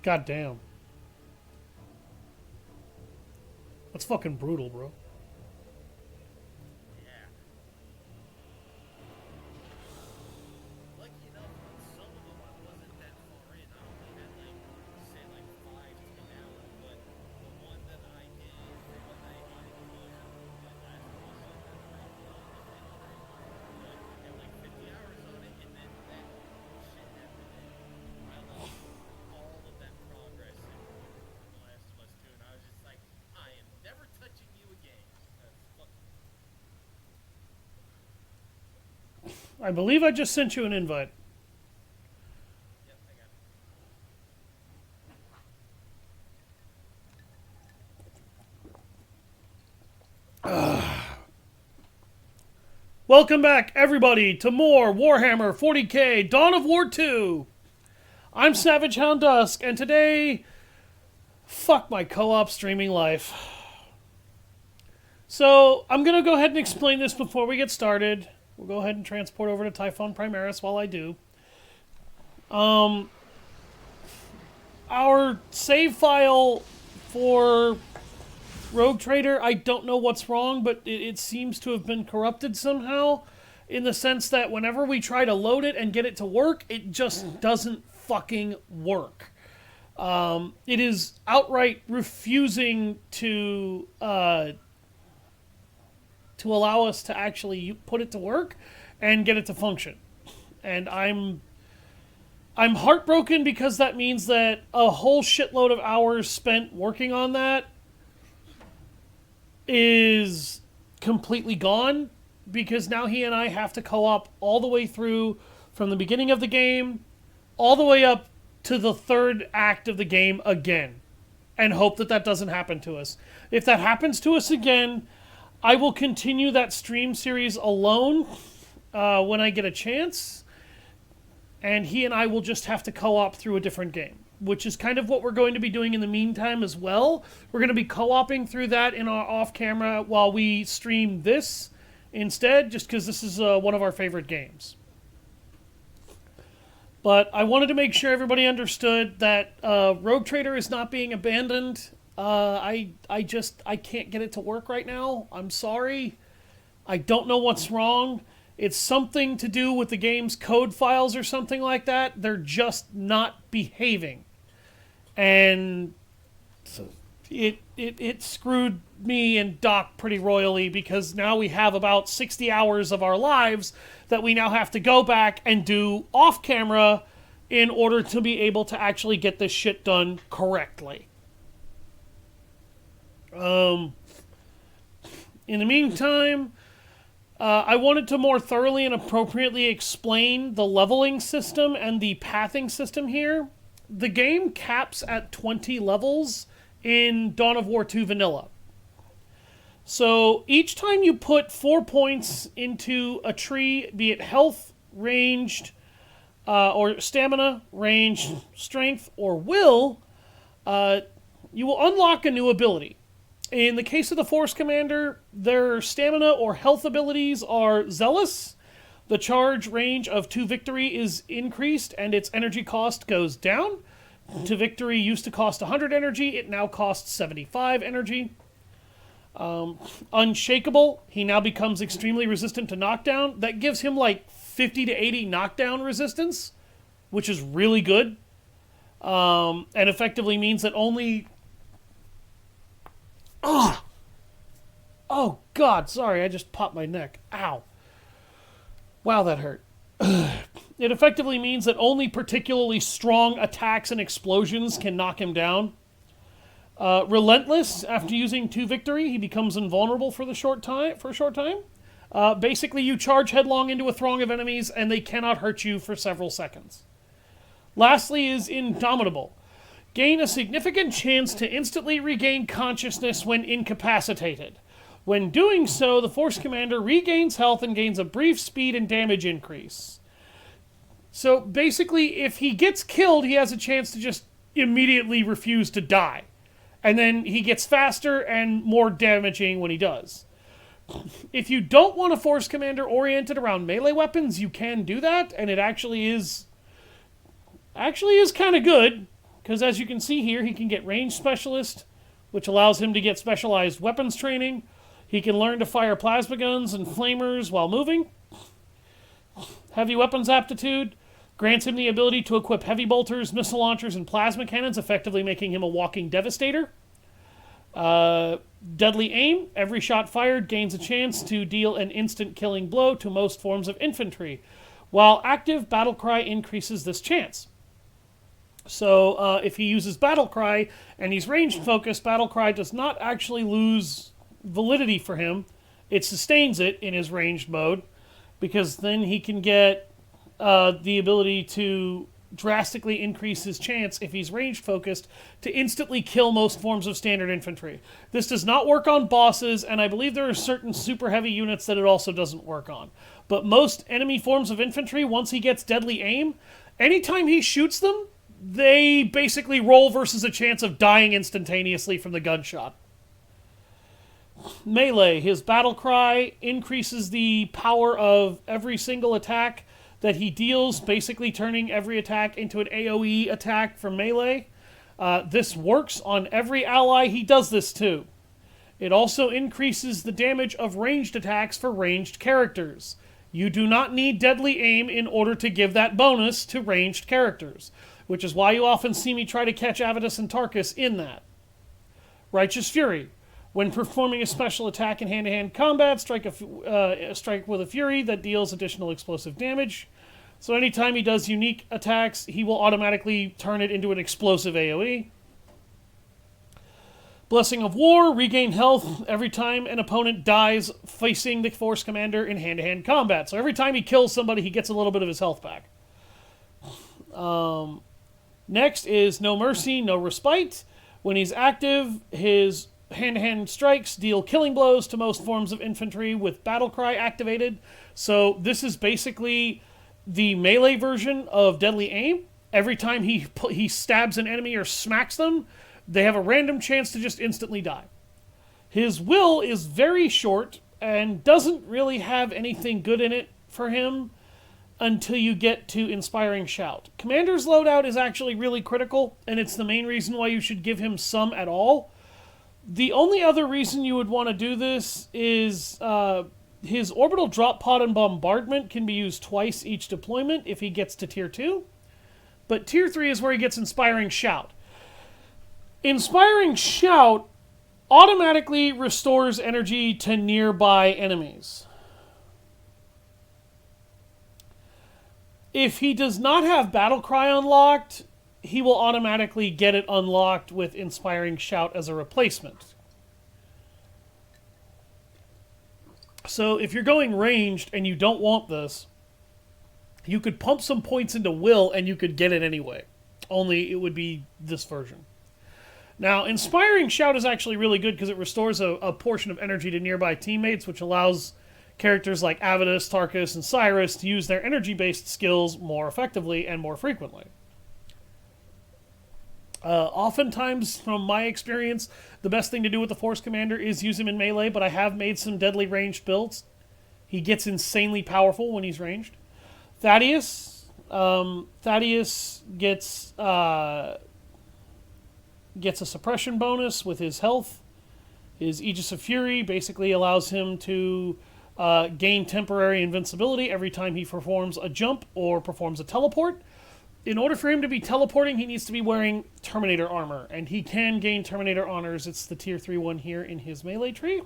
God damn. That's fucking brutal, bro. Yeah. Lucky enough, on some of them I wasn't that far in. I only had like, say like 5, 10 hours, but the one that I did one night on enclosure, my last crusade that I done with Imperium, I had like 50 hours on it, and then that shit happened, and I lost all of that progress in The Last of Us 2, and I was just like, I am never touching you again. Fuck you. I believe I just sent you an invite. Yep, I got it. Welcome back, everybody, to more Warhammer 40k Dawn of War 2. I'm Savage Hound Dusk, and today, fuck my co-op streaming life. So, I'm going to go ahead and explain this before we get started. We'll go ahead and transport over to Typhon Primaris while I do. Our save file for Rogue Trader, I don't know what's wrong, but it seems to have been corrupted somehow, in the sense that whenever we try to load it and get it to work, it just doesn't fucking work. It is outright refusing to allow us to actually put it to work and get it to function. And I'm heartbroken because that means that a whole shitload of hours spent working on that is completely gone, because now he and I have to co-op all the way through from the beginning of the game all the way up to the third act of the game again, and hope that that doesn't happen to us. If that happens to us again, I will continue that stream series alone when I get a chance, and he and I will just have to co-op through a different game, which is kind of what we're going to be doing in the meantime as well. We're going to be co-oping through that in our off-camera while we stream this instead, just because this is one of our favorite games. But I wanted to make sure everybody understood that Rogue Trader is not being abandoned. I can't get it to work right now. I'm sorry. I don't know what's wrong. It's something to do with the game's code files or something like that. They're just not behaving. And so it screwed me and Doc pretty royally, because now we have about 60 hours of our lives that we now have to go back and do off camera in order to be able to actually get this shit done correctly. In the meantime, I wanted to more thoroughly and appropriately explain the leveling system and the pathing system here. The game caps at 20 levels in Dawn of War 2 Vanilla. So each time you put 4 points into a tree, be it health, ranged, or stamina, ranged, strength, or will, you will unlock a new ability. In the case of the Force Commander, their stamina or health abilities are Zealous. The charge range of 2 victory is increased, and its energy cost goes down. To victory used to cost 100 energy, it now costs 75 energy. Unshakable, he now becomes extremely resistant to knockdown. That gives him like 50 to 80 knockdown resistance, which is really good. And effectively means that only... Oh, God, sorry, I just popped my neck. Ow. Wow, that hurt. It effectively means that only particularly strong attacks and explosions can knock him down. Relentless, after using 2 victory, he becomes invulnerable for a short time. Basically, you charge headlong into a throng of enemies, and they cannot hurt you for several seconds. Lastly is Indomitable. Gain a significant chance to instantly regain consciousness when incapacitated. When doing so, the Force Commander regains health and gains a brief speed and damage increase. So basically, if he gets killed, he has a chance to just immediately refuse to die. And then he gets faster and more damaging when he does. If you don't want a Force Commander oriented around melee weapons, you can do that, and it actually is kind of good. because as you can see here, he can get range specialist, which allows him to get specialized weapons training. He can learn to fire plasma guns and flamers while moving. Heavy weapons aptitude grants him the ability to equip heavy bolters, missile launchers, and plasma cannons, effectively making him a walking devastator. Deadly aim. Every shot fired gains a chance to deal an instant killing blow to most forms of infantry. While active, battle cry increases this chance. So if he uses battle cry and he's ranged focused, battle cry does not actually lose validity for him. It sustains it in his ranged mode, because then he can get the ability to drastically increase his chance, if he's ranged focused, to instantly kill most forms of standard infantry. This does not work on bosses, and I believe there are certain super heavy units that it also doesn't work on. But most enemy forms of infantry, once he gets deadly aim, anytime he shoots them, they basically roll versus a chance of dying instantaneously from the gunshot. Melee. His battle cry increases the power of every single attack that he deals, basically turning every attack into an AoE attack from melee. This works on every ally he does this to. It also increases the damage of ranged attacks for ranged characters. You do not need deadly aim in order to give that bonus to ranged characters, which is why you often see me try to catch Avidus and Tarkus in that. Righteous Fury. When performing a special attack in hand-to-hand combat, strike with a Fury that deals additional explosive damage. So anytime he does unique attacks, he will automatically turn it into an explosive AoE. Blessing of War. Regain health every time an opponent dies facing the Force Commander in hand-to-hand combat. So every time he kills somebody, he gets a little bit of his health back. Next is No Mercy, No Respite. When he's active, his hand-to-hand strikes deal killing blows to most forms of infantry with battle cry activated. So this is basically the melee version of deadly aim. Every time he stabs an enemy or smacks them, they have a random chance to just instantly die. His will is very short and doesn't really have anything good in it for him until you get to Inspiring Shout. Commander's loadout is actually really critical, and it's the main reason why you should give him some at all. The only other reason you would want to do this is his orbital drop pod and bombardment can be used twice each deployment if he gets to tier 2. But tier 3 is where he gets Inspiring Shout. Inspiring Shout automatically restores energy to nearby enemies. If he does not have Battle Cry unlocked, he will automatically get it unlocked with Inspiring Shout as a replacement. So if you're going ranged and you don't want this, you could pump some points into Will and you could get it anyway. Only it would be this version. Now, Inspiring Shout is actually really good because it restores a portion of energy to nearby teammates, which allows characters like Avidus, Tarkus, and Cyrus to use their energy-based skills more effectively and more frequently. Oftentimes, from my experience, the best thing to do with the Force Commander is use him in melee, but I have made some deadly ranged builds. He gets insanely powerful when he's ranged. Thaddeus gets a suppression bonus with his health. His Aegis of Fury basically allows him to gain temporary invincibility every time he performs a jump or performs a teleport. In order for him to be teleporting, he needs to be wearing Terminator armor, and he can gain Terminator honors. It's the tier 3 one here in his melee tree.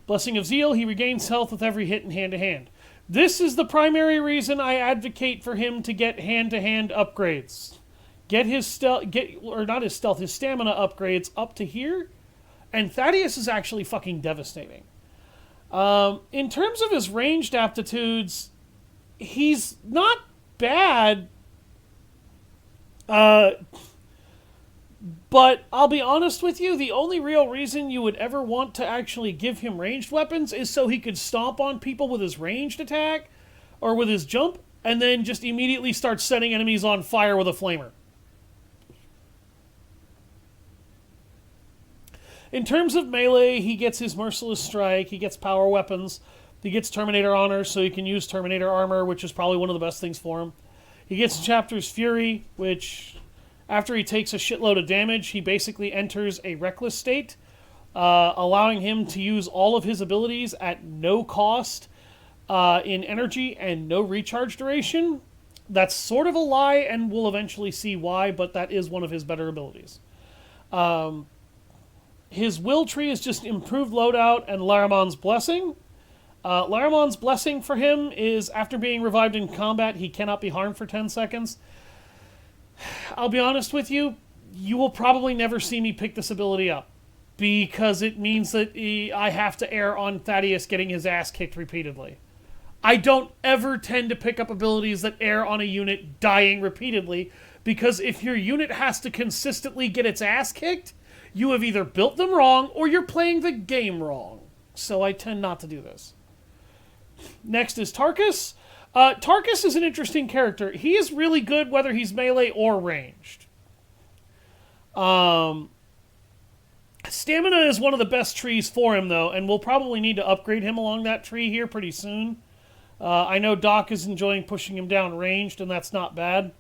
Blessing of Zeal, he regains health with every hit in hand-to-hand. This is the primary reason I advocate for him to get hand-to-hand upgrades. Get his stealth, his stamina upgrades up to here, and Thaddeus is actually fucking devastating. In terms of his ranged aptitudes, he's not bad. But I'll be honest with you, the only real reason you would ever want to actually give him ranged weapons is so he could stomp on people with his ranged attack or with his jump and then just immediately start setting enemies on fire with a flamer. In terms of melee, he gets his Merciless Strike, he gets power weapons, he gets Terminator honors so he can use Terminator armor, which is probably one of the best things for him. He gets Chapter's Fury, which After he takes a shitload of damage, he basically enters a reckless state, allowing him to use all of his abilities at no cost in energy and no recharge duration. That's sort of a lie, and we'll eventually see why, but that is one of his better abilities. His will tree is just improved loadout and Laramon's Blessing. Laramon's Blessing for him is after being revived in combat, he cannot be harmed for 10 seconds. I'll be honest with you, you will probably never see me pick this ability up, because it means that I have to err on Thaddeus getting his ass kicked repeatedly. I don't ever tend to pick up abilities that err on a unit dying repeatedly, because if your unit has to consistently get its ass kicked, you have either built them wrong or you're playing the game wrong. So I tend not to do this. Next is Tarkus. Tarkus is an interesting character. He is really good whether he's melee or ranged. Stamina is one of the best trees for him, though, and we'll probably need to upgrade him along that tree here pretty soon. I know Doc is enjoying pushing him down ranged, and that's not bad.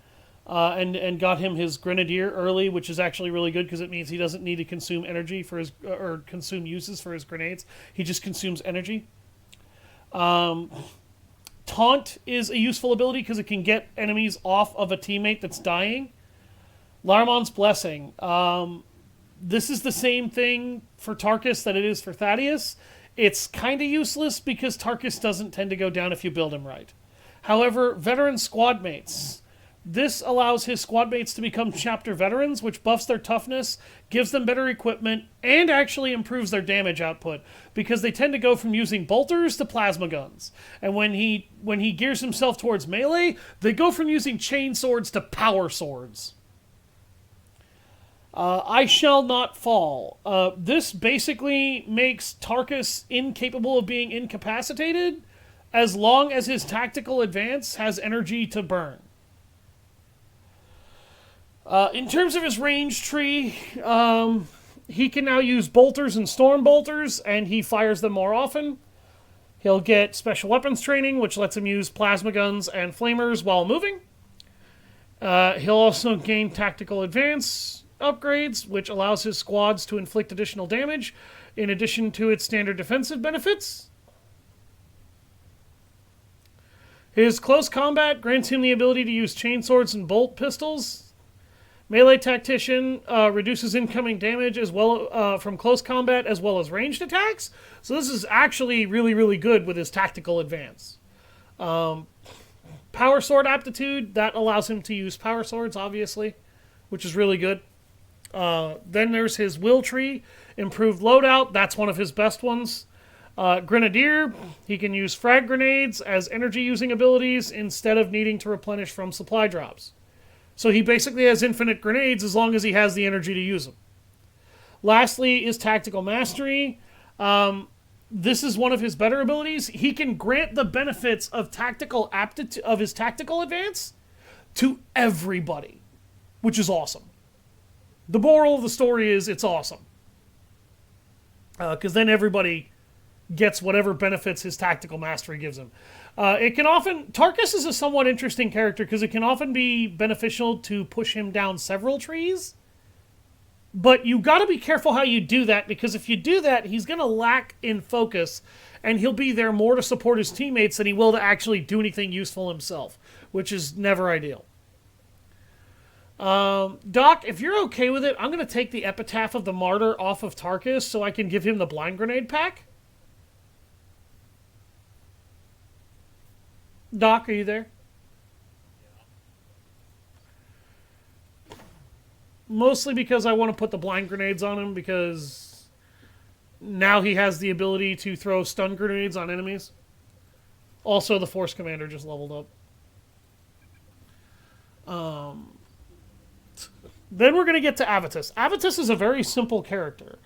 And got him his Grenadier early, which is actually really good because it means he doesn't need to consume energy for his or consume uses for his grenades. He just consumes energy. Taunt is a useful ability because it can get enemies off of a teammate that's dying. Laramon's Blessing. This is the same thing for Tarkus that it is for Thaddeus. It's kind of useless because Tarkus doesn't tend to go down if you build him right. However, veteran squad mates. This allows his squad mates to become chapter veterans, which buffs their toughness, gives them better equipment, and actually improves their damage output, because they tend to go from using bolters to plasma guns. And when he gears himself towards melee, they go from using chain swords to power swords. I Shall Not Fall. This basically makes Tarkus incapable of being incapacitated as long as his tactical advance has energy to burn. In terms of his range tree, he can now use bolters and storm bolters, and he fires them more often. He'll get special weapons training, which lets him use plasma guns and flamers while moving. He'll also gain tactical advance upgrades, which allows his squads to inflict additional damage, in addition to its standard defensive benefits. His close combat grants him the ability to use chainswords and bolt pistols. Melee Tactician reduces incoming damage as well from close combat as well as ranged attacks. So this is actually really, really good with his tactical advance. Power Sword Aptitude, that allows him to use power swords, obviously, which is really good. Then there's his Will Tree, improved loadout. That's one of his best ones. Grenadier, he can use frag grenades as energy-using abilities instead of needing to replenish from supply drops. So he basically has infinite grenades as long as he has the energy to use them. Lastly is Tactical Mastery. This is one of his better abilities. He can grant the benefits of tactical aptitude of his tactical advance to everybody, which is awesome. The moral of the story is it's awesome. Because then everybody gets whatever benefits his tactical mastery gives him. Tarkus is a somewhat interesting character because it can often be beneficial to push him down several trees. But you got to be careful how you do that, because if you do that, he's going to lack in focus, and he'll be there more to support his teammates than he will to actually do anything useful himself, which is never ideal. Doc, if you're okay with it, I'm going to take the Epitaph of the Martyr off of Tarkus so I can give him the Blind Grenade pack. Doc, are you there? Mostly because I want to put the blind grenades on him, because now he has the ability to throw stun grenades on enemies. Also, the Force Commander just leveled up. Then we're going to get to Avitus. Avitus is a very simple character.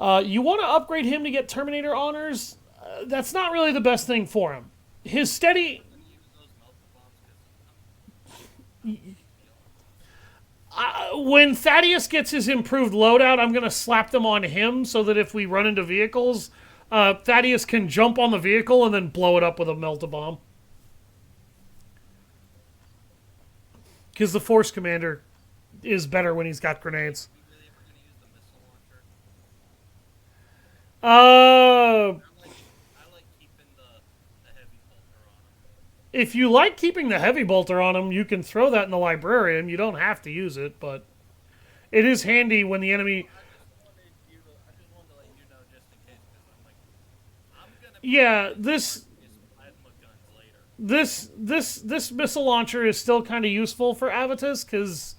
You want to upgrade him to get Terminator honors. That's not really the best thing for him. His steady... when Thaddeus gets his improved loadout, I'm going to slap them on him so that if we run into vehicles, Thaddeus can jump on the vehicle and then blow it up with a melt-a-bomb. Because the Force Commander is better when he's got grenades. You really ever gonna use the missile launcher? Uh, I like keeping the heavy bolter on him. if you like keeping the heavy bolter on him, you can throw that in the librarian. You don't have to use it, but it is handy when the enemy. I just wanted to let you know just in case because I'm like I'm gonna be Yeah, this using plasma guns later. this missile launcher is still kind of useful for Avitus because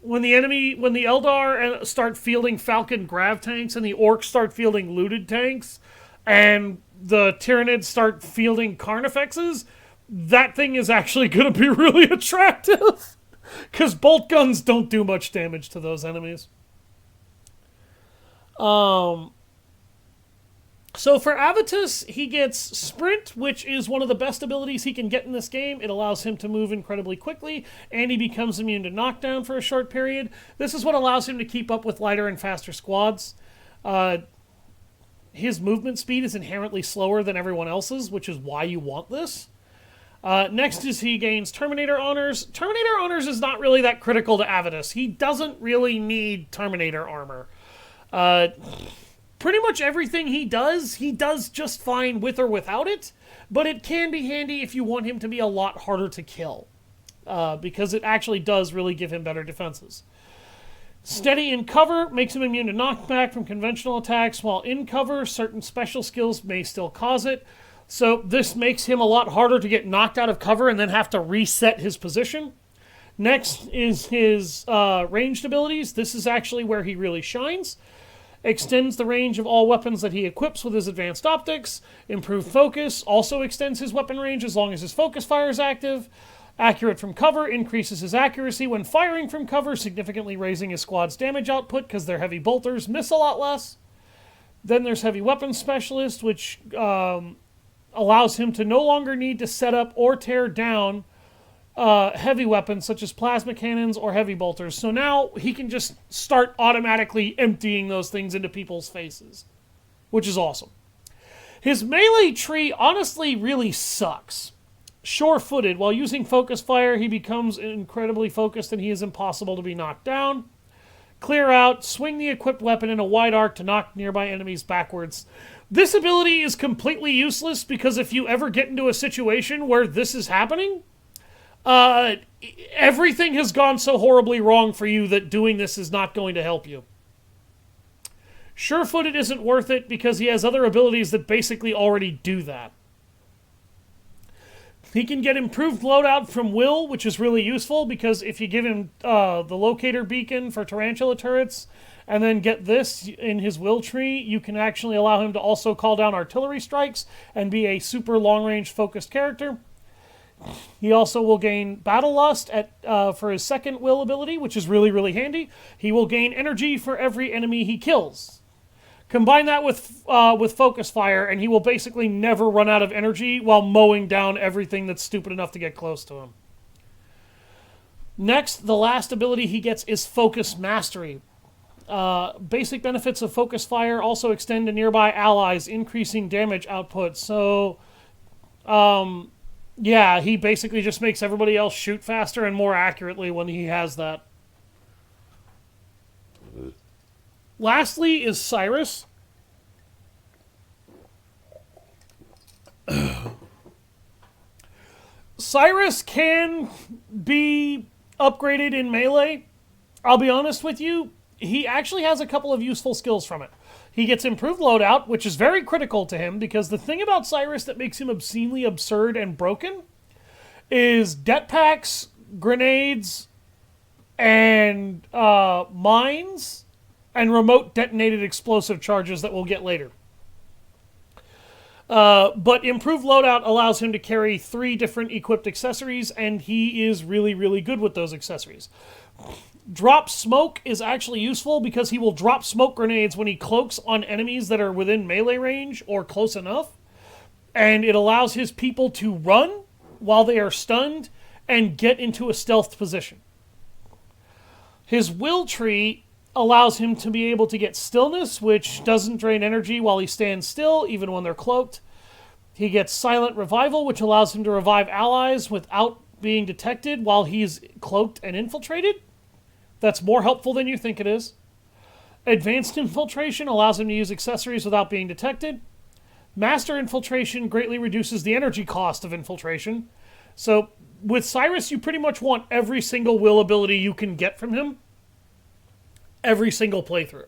when the Eldar start fielding Falcon grav tanks and the Orcs start fielding looted tanks, and the Tyranids start fielding Carnifexes, that thing is actually going to be really attractive because bolt guns don't do much damage to those enemies. So for Avitus, he gets Sprint, which is one of the best abilities he can get in this game. It allows him to move incredibly quickly, and he becomes immune to knockdown for a short period. This is what allows him to keep up with lighter and faster squads. His movement speed is inherently slower than everyone else's, which is why you want this. Next is he gains Terminator Honors. Terminator Honors is not really that critical to Avitus. He doesn't really need Terminator armor. Pretty much everything he does just fine with or without it, but it can be handy if you want him to be a lot harder to kill, because it actually does really give him better defenses. Steady in cover makes him immune to knockback from conventional attacks, while in cover, certain special skills may still cause it. So this makes him a lot harder to get knocked out of cover and then have to reset his position. Next is his ranged abilities. This is actually where he really shines. Extends the range of all weapons that he equips with his advanced optics. Improved focus also extends his weapon range as long as his focus fire is active. Accurate from cover increases his accuracy when firing from cover, significantly raising his squad's damage output because their heavy bolters miss a lot less. Then there's Heavy Weapons Specialist, which allows him to no longer need to set up or tear down heavy weapons such as plasma cannons or heavy bolters. So now he can just start automatically emptying those things into people's faces, which is awesome. His melee tree honestly really sucks. Sure-footed. While using focus fire, he becomes incredibly focused and he is impossible to be knocked down. Clear out, swing the equipped weapon in a wide arc to knock nearby enemies backwards. This ability is completely useless because if you ever get into a situation where this is happening, everything has gone so horribly wrong for you that doing this is not going to help you. Sure-footed isn't worth it because he has other abilities that basically already do that. He can get improved loadout from Will, which is really useful because if you give him the locator beacon for tarantula turrets and then get this in his Will tree, you can actually allow him to also call down artillery strikes and be a super long-range focused character. He also will gain Battle Lust for his second Will ability, which is really, really handy. He will gain energy for every enemy he kills. Combine that with Focus Fire, and he will basically never run out of energy while mowing down everything that's stupid enough to get close to him. Next, the last ability he gets is Focus Mastery. Basic benefits of Focus Fire also extend to nearby allies, increasing damage output. So, yeah, he basically just makes everybody else shoot faster and more accurately when he has that. Lastly is Cyrus. Cyrus can be upgraded in melee. I'll be honest with you, he actually has a couple of useful skills from it. He gets improved loadout, which is very critical to him because the thing about Cyrus that makes him obscenely absurd and broken is det packs, grenades, and mines, and remote detonated explosive charges that we'll get later. But improved loadout allows him to carry 3 different equipped accessories, and he is really, really good with those accessories. Drop smoke is actually useful because he will drop smoke grenades when he cloaks on enemies that are within melee range or close enough, and it allows his people to run while they are stunned and get into a stealth position. His will tree allows him to be able to get stillness, which doesn't drain energy while he stands still, even when they're cloaked. He gets silent revival, which allows him to revive allies without being detected while he's cloaked and infiltrated. That's more helpful than you think it is. Advanced infiltration allows him to use accessories without being detected. Master infiltration greatly reduces the energy cost of infiltration. So with Cyrus, you pretty much want every single will ability you can get from him. Every single playthrough.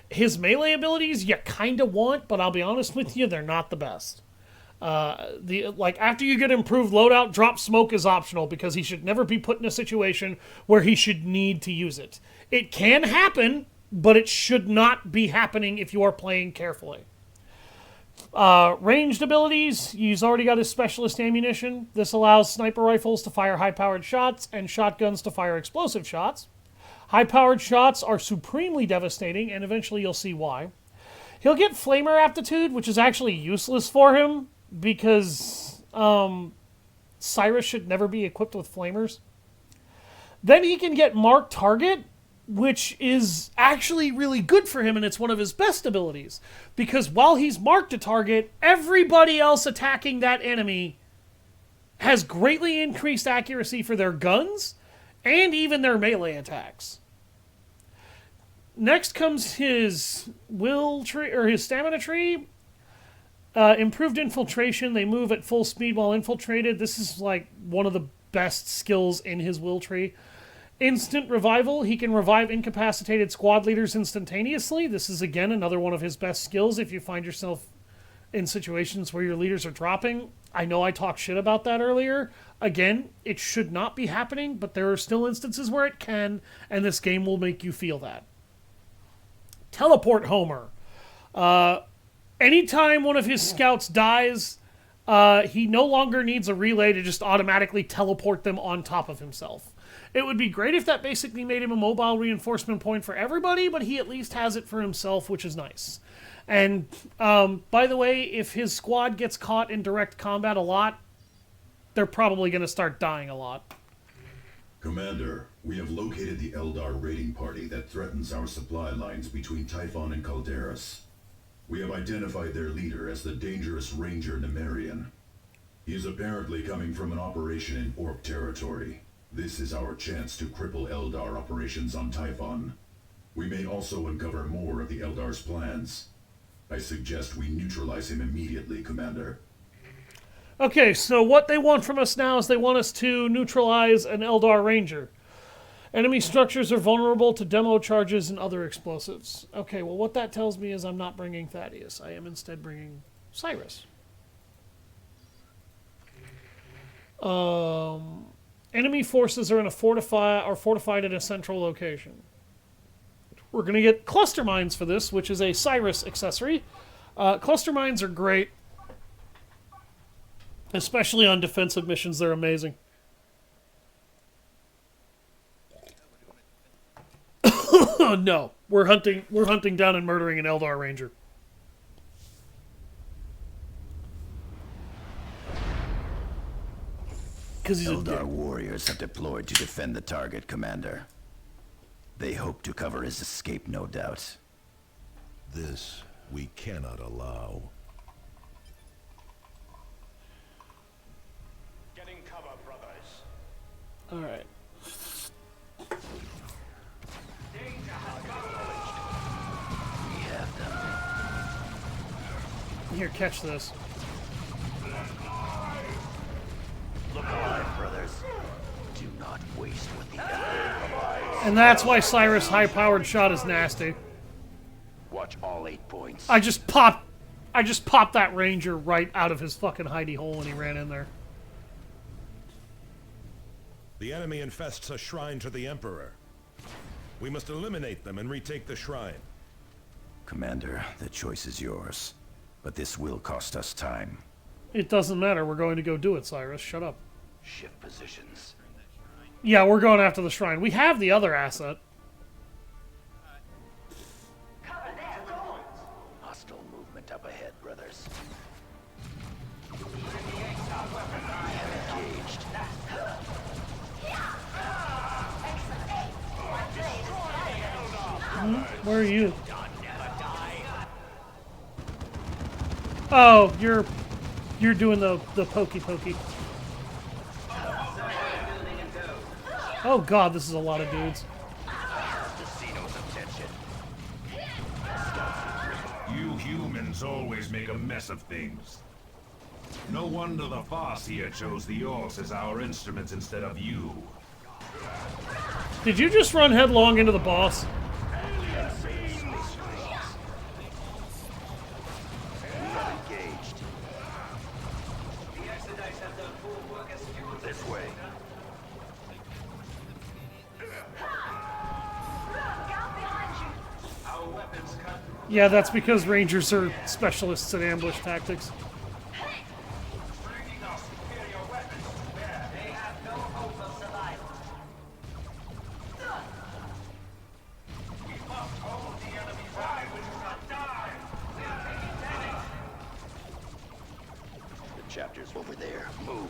His melee abilities you kind of want, but I'll be honest with you, they're not the best. After you get improved loadout, drop smoke is optional because he should never be put in a situation where he should need to use it. It can happen, but it should not be happening if you are playing carefully. Ranged abilities, he's already got his specialist ammunition. This allows sniper rifles to fire high-powered shots and shotguns to fire explosive shots. High-powered shots are supremely devastating, and eventually you'll see why. He'll get flamer aptitude, which is actually useless for him, because Cyrus should never be equipped with flamers. Then he can get marked target, which is actually really good for him, and it's one of his best abilities. Because while he's marked a target, everybody else attacking that enemy has greatly increased accuracy for their guns, and even their melee attacks. Next comes his will tree, or his stamina tree. Improved infiltration. They move at full speed while infiltrated. This is like one of the best skills in his will tree. Instant revival. He can revive incapacitated squad leaders instantaneously. This is again another one of his best skills if you find yourself in situations where your leaders are dropping. I know I talked shit about that earlier. Again, it should not be happening, but there are still instances where it can, and this game will make you feel that. Teleport Homer. Anytime one of his scouts dies, he no longer needs a relay to just automatically teleport them on top of himself. It would be great if that basically made him a mobile reinforcement point for everybody, but he at least has it for himself, which is nice. And, by the way, if his squad gets caught in direct combat a lot, they're probably going to start dying a lot. Commander, we have located the Eldar raiding party that threatens our supply lines between Typhon and Calderas. We have identified their leader as the dangerous Ranger Nemerian. He is apparently coming from an operation in Orc territory. This is our chance to cripple Eldar operations on Typhon. We may also uncover more of the Eldar's plans. I suggest we neutralize him immediately, Commander. Okay, so what they want from us now is they want us to neutralize an Eldar Ranger. Enemy structures are vulnerable to demo charges and other explosives. Okay, well what that tells me is I'm not bringing Thaddeus. I am instead bringing Cyrus. Enemy forces are in a fortified in a central location. We're going to get cluster mines for this, which is a Cyrus accessory. Cluster mines are great. Especially on defensive missions, they're amazing. No, we're hunting down and murdering an Eldar Ranger. Because he's Eldar warriors have deployed to defend the target, Commander. They hope to cover his escape, no doubt. This we cannot allow. Getting cover, brothers. All right. We have them. Here, catch this. Look alive, brothers. Do not waste what the enemy provides. And that's why Cyrus' high-powered shot is nasty. Watch all 8 points. I just popped that Ranger right out of his fucking hidey hole when he ran in there. The enemy infests a shrine to the Emperor. We must eliminate them and retake the shrine. Commander, the choice is yours. But this will cost us time. It doesn't matter. We're going to go do it, Cyrus. Shut up. Shift positions. Yeah, we're going after the shrine. We have the other asset. Hostile movement up ahead, brothers. Engaged. Where are you? Oh, you're doing the pokey. Oh god, this is a lot of dudes. Casino's attention. You humans always make a mess of things. No wonder the Farseer chose the orcs as our instruments instead of you. Did you just run headlong into the boss? Engaged. This way. Yeah, that's because Rangers are specialists in ambush tactics. The chapter's over there. Move.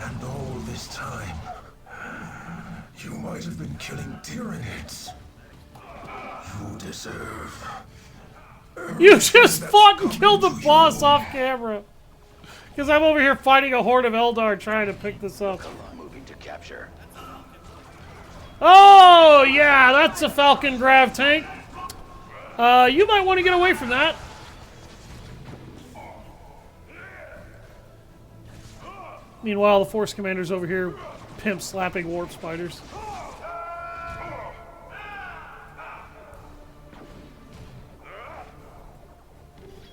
And all this time, you might have been killing Tyranids. You deserve... You just fought and killed the boss off camera. Because I'm over here fighting a horde of Eldar trying to pick this up. Moving to capture. Oh, yeah, that's a Falcon Grav tank. You might want to get away from that. Meanwhile, the Force Commander's over here pimp slapping warp spiders.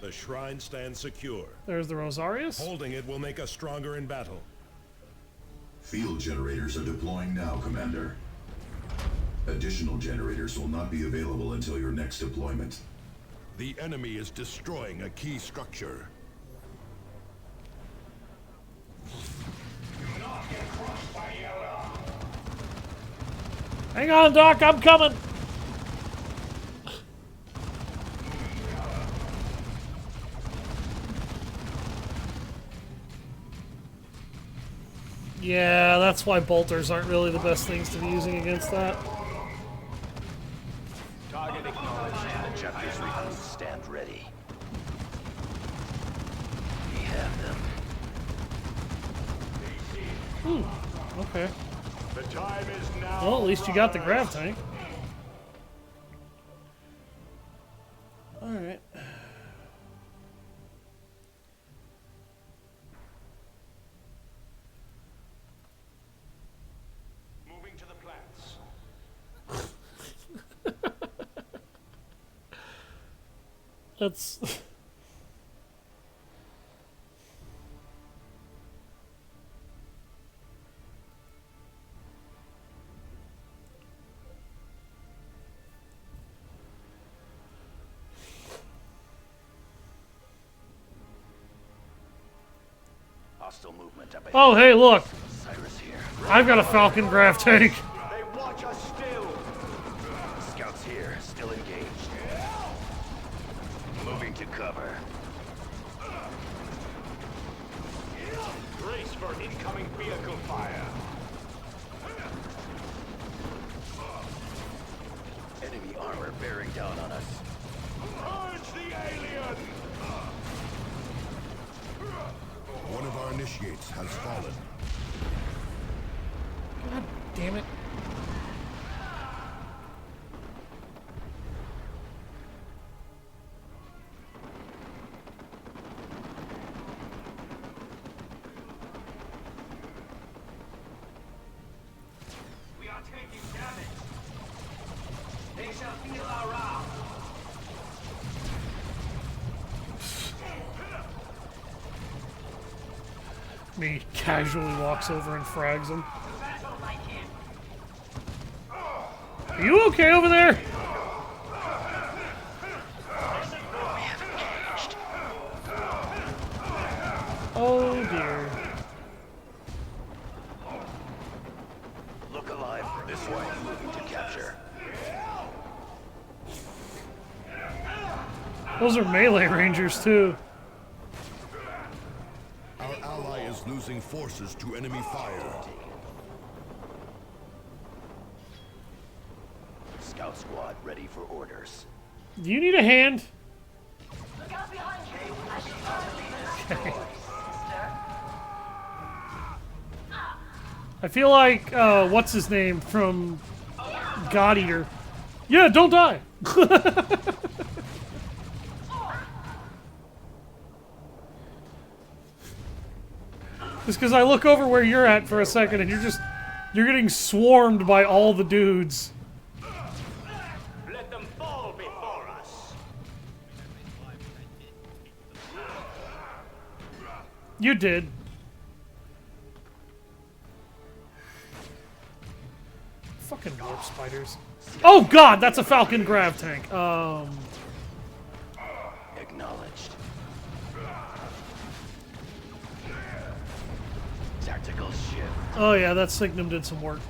The shrine stands secure. There's the Rosarius. Holding it will make us stronger in battle. Field generators are deploying now, Commander. Additional generators will not be available until your next deployment. The enemy is destroying a key structure. Hang on, Doc, I'm coming. Yeah, that's why bolters aren't really the best things to be using against that. Target acknowledged. The chapter's recruits stand ready. We have them. Okay. The time is now. Well, at least you got the grav tank. Alright. Moving to the plants. That's... Hostile movement up ahead. Oh, hey, look. Cyrus here. I've got a Falcon grav tank. They watch us still. Scouts here, still engaged. Moving to cover. Brace for incoming vehicle fire. Enemy armor bearing down on us. Purge the alien. One of our initiates has fallen. God damn it. We are taking damage. They shall feel our wrath. Me casually walks over and frags him. Battle like him. Are you okay over there? Oh dear. Look alive. This way. Moving to capture. Those are melee rangers too. Our ally is losing forces to enemy fire. Scout squad ready for orders. Do you need a hand? Look out behind you. I shall Okay. I feel like, what's his name from God Eater? Yeah, don't die! Just because I look over where you're at for a second and you're getting swarmed by all the dudes. Let them fall before us. You did. Fucking warp spiders. Oh god, that's a Falcon grav tank. Acknowledged. Tactical shift. Oh yeah, that Signum did some work.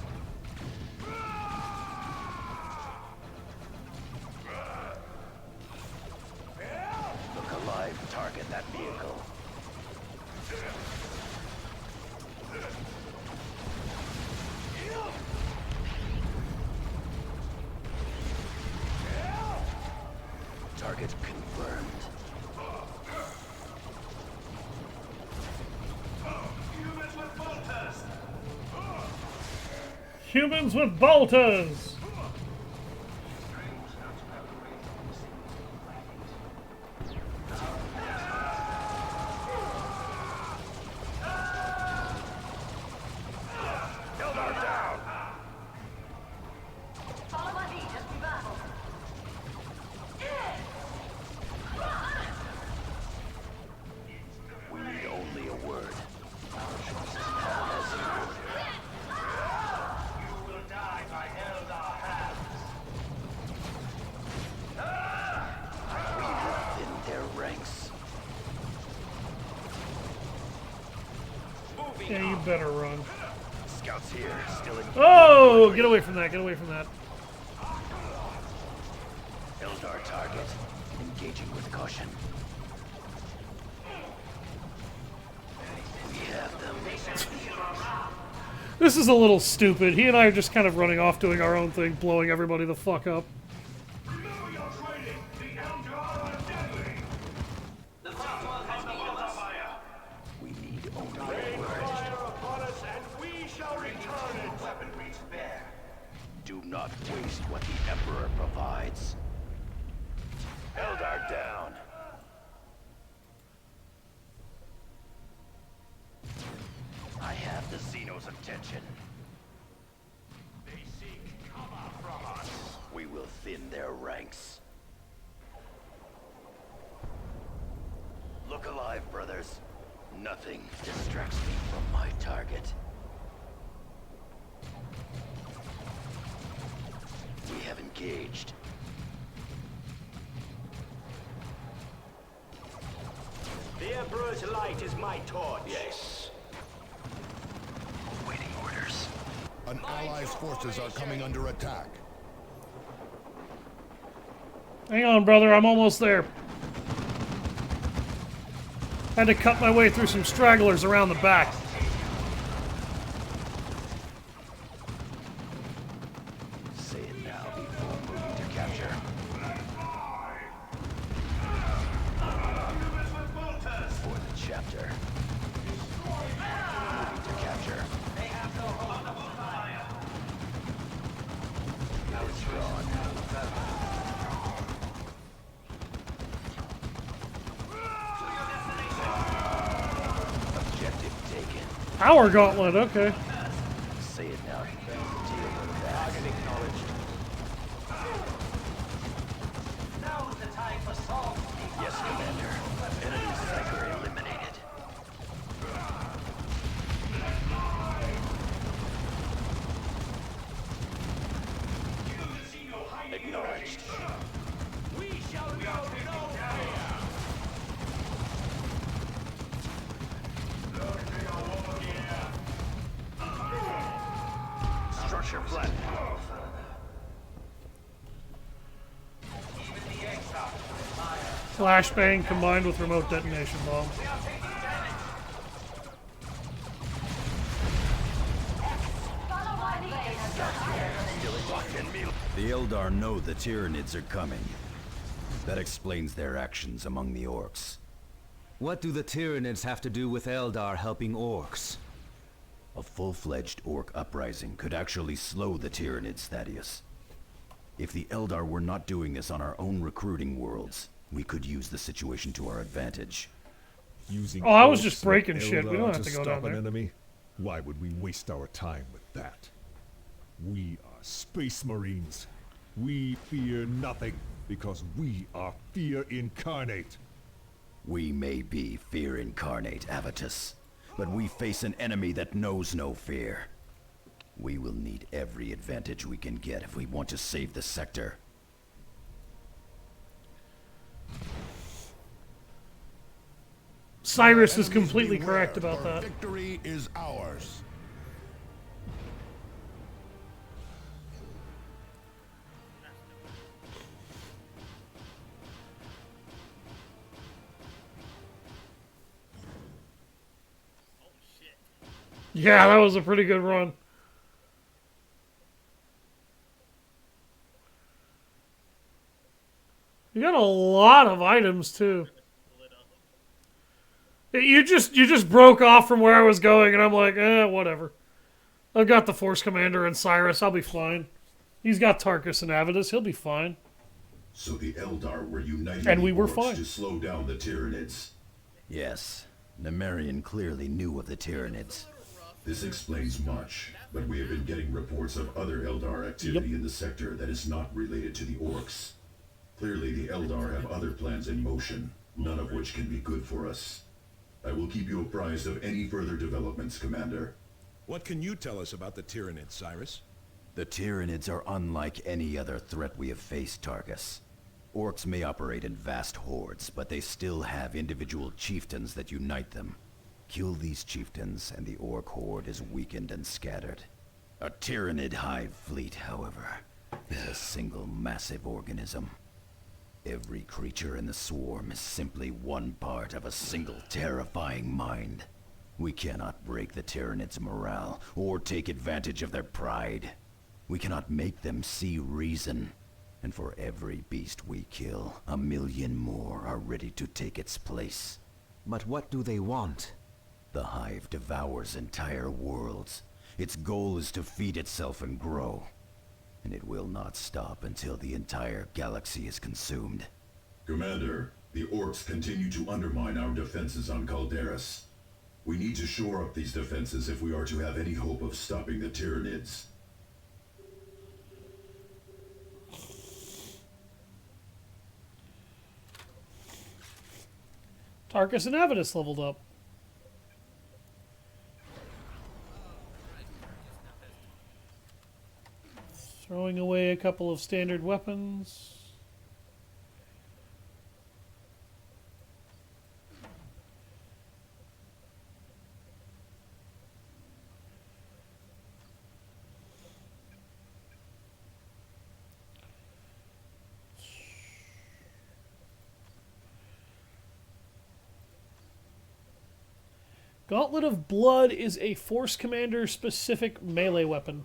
Look alive, target that vehicle. Target confirmed. Humans with bolters! We need only a word. Our choice is now as you order. You will die by Eldar hands. We will thin their ranks. Moving Yeah, you better run. Scouts here, still in. Oh! Get away from that, get away from that. Eldar target. Engaging with caution. We have them. This is a little stupid. He and I are just kind of running off doing our own thing, blowing everybody the fuck up. We need only a word. upon us, and we shall return it. Weaponry to bear. Do not waste what the Emperor provides. Eldar down. I have the Xeno's attention. They seek cover from us. We will thin their ranks. Look alive, brothers. Nothing distracts me from my target. We have engaged. The Emperor's light is my torch. Yes. Awaiting orders. An ally's forces are coming under attack. Hang on, brother, I'm almost there. Had to cut my way through some stragglers around the back. Say it now before moving to capture. For the chapter. Moving to capture. It is drawn. Objective taken. Power gauntlet, okay. Say it now. Deal with that. Now's the time for salt. Yes, Commander. Enemy cyber eliminated. Acknowledged. We shall go no higher. Structure platform. Flashbang combined with remote detonation bomb. The Eldar know the Tyranids are coming. That explains their actions among the orcs. What do the Tyranids have to do with Eldar helping orcs? A full-fledged orc uprising could actually slow the Tyranids, Thaddeus. If the Eldar were not doing this on our own recruiting worlds, we could use the situation to our advantage. Using Oh, I was orcs just and breaking shit. We don't Eldar have to go stop down an there. enemy? Why would we waste our time with that? We are Space Marines. We fear nothing because we are fear incarnate. We may be fear incarnate, Avitus, but we face an enemy that knows no fear. We will need every advantage we can get if we want to save the sector. Cyrus is completely correct about that. Victory is ours. Yeah, that was a pretty good run. You got a lot of items too. You just broke off from where I was going, and I'm like, whatever. I've got the Force Commander and Cyrus. I'll be fine. He's got Tarkus and Avidus. He'll be fine. So the Eldar were uniting And we the were orcs fine. to slow down the Tyranids. Yes, Nemerian clearly knew of the Tyranids. This explains much, but we have been getting reports of other Eldar activity in the sector that is not related to the orcs. Clearly the Eldar have other plans in motion, none of which can be good for us. I will keep you apprised of any further developments, Commander. What can you tell us about the Tyranids, Cyrus? The Tyranids are unlike any other threat we have faced, Tarkus. Orcs may operate in vast hordes, but they still have individual chieftains that unite them. Kill these chieftains, and the orc horde is weakened and scattered. A Tyranid hive fleet, however, is a single massive organism. Every creature in the swarm is simply one part of a single terrifying mind. We cannot break the Tyranids' morale, or take advantage of their pride. We cannot make them see reason. And for every beast we kill, 1,000,000 more are ready to take its place. But what do they want? The hive devours entire worlds. Its goal is to feed itself and grow. And it will not stop until the entire galaxy is consumed. Commander, the orcs continue to undermine our defenses on Calderas. We need to shore up these defenses if we are to have any hope of stopping the Tyranids. Tarkus and Avidus leveled up. Throwing away a couple of standard weapons. Gauntlet of Blood is a Force Commander specific melee weapon.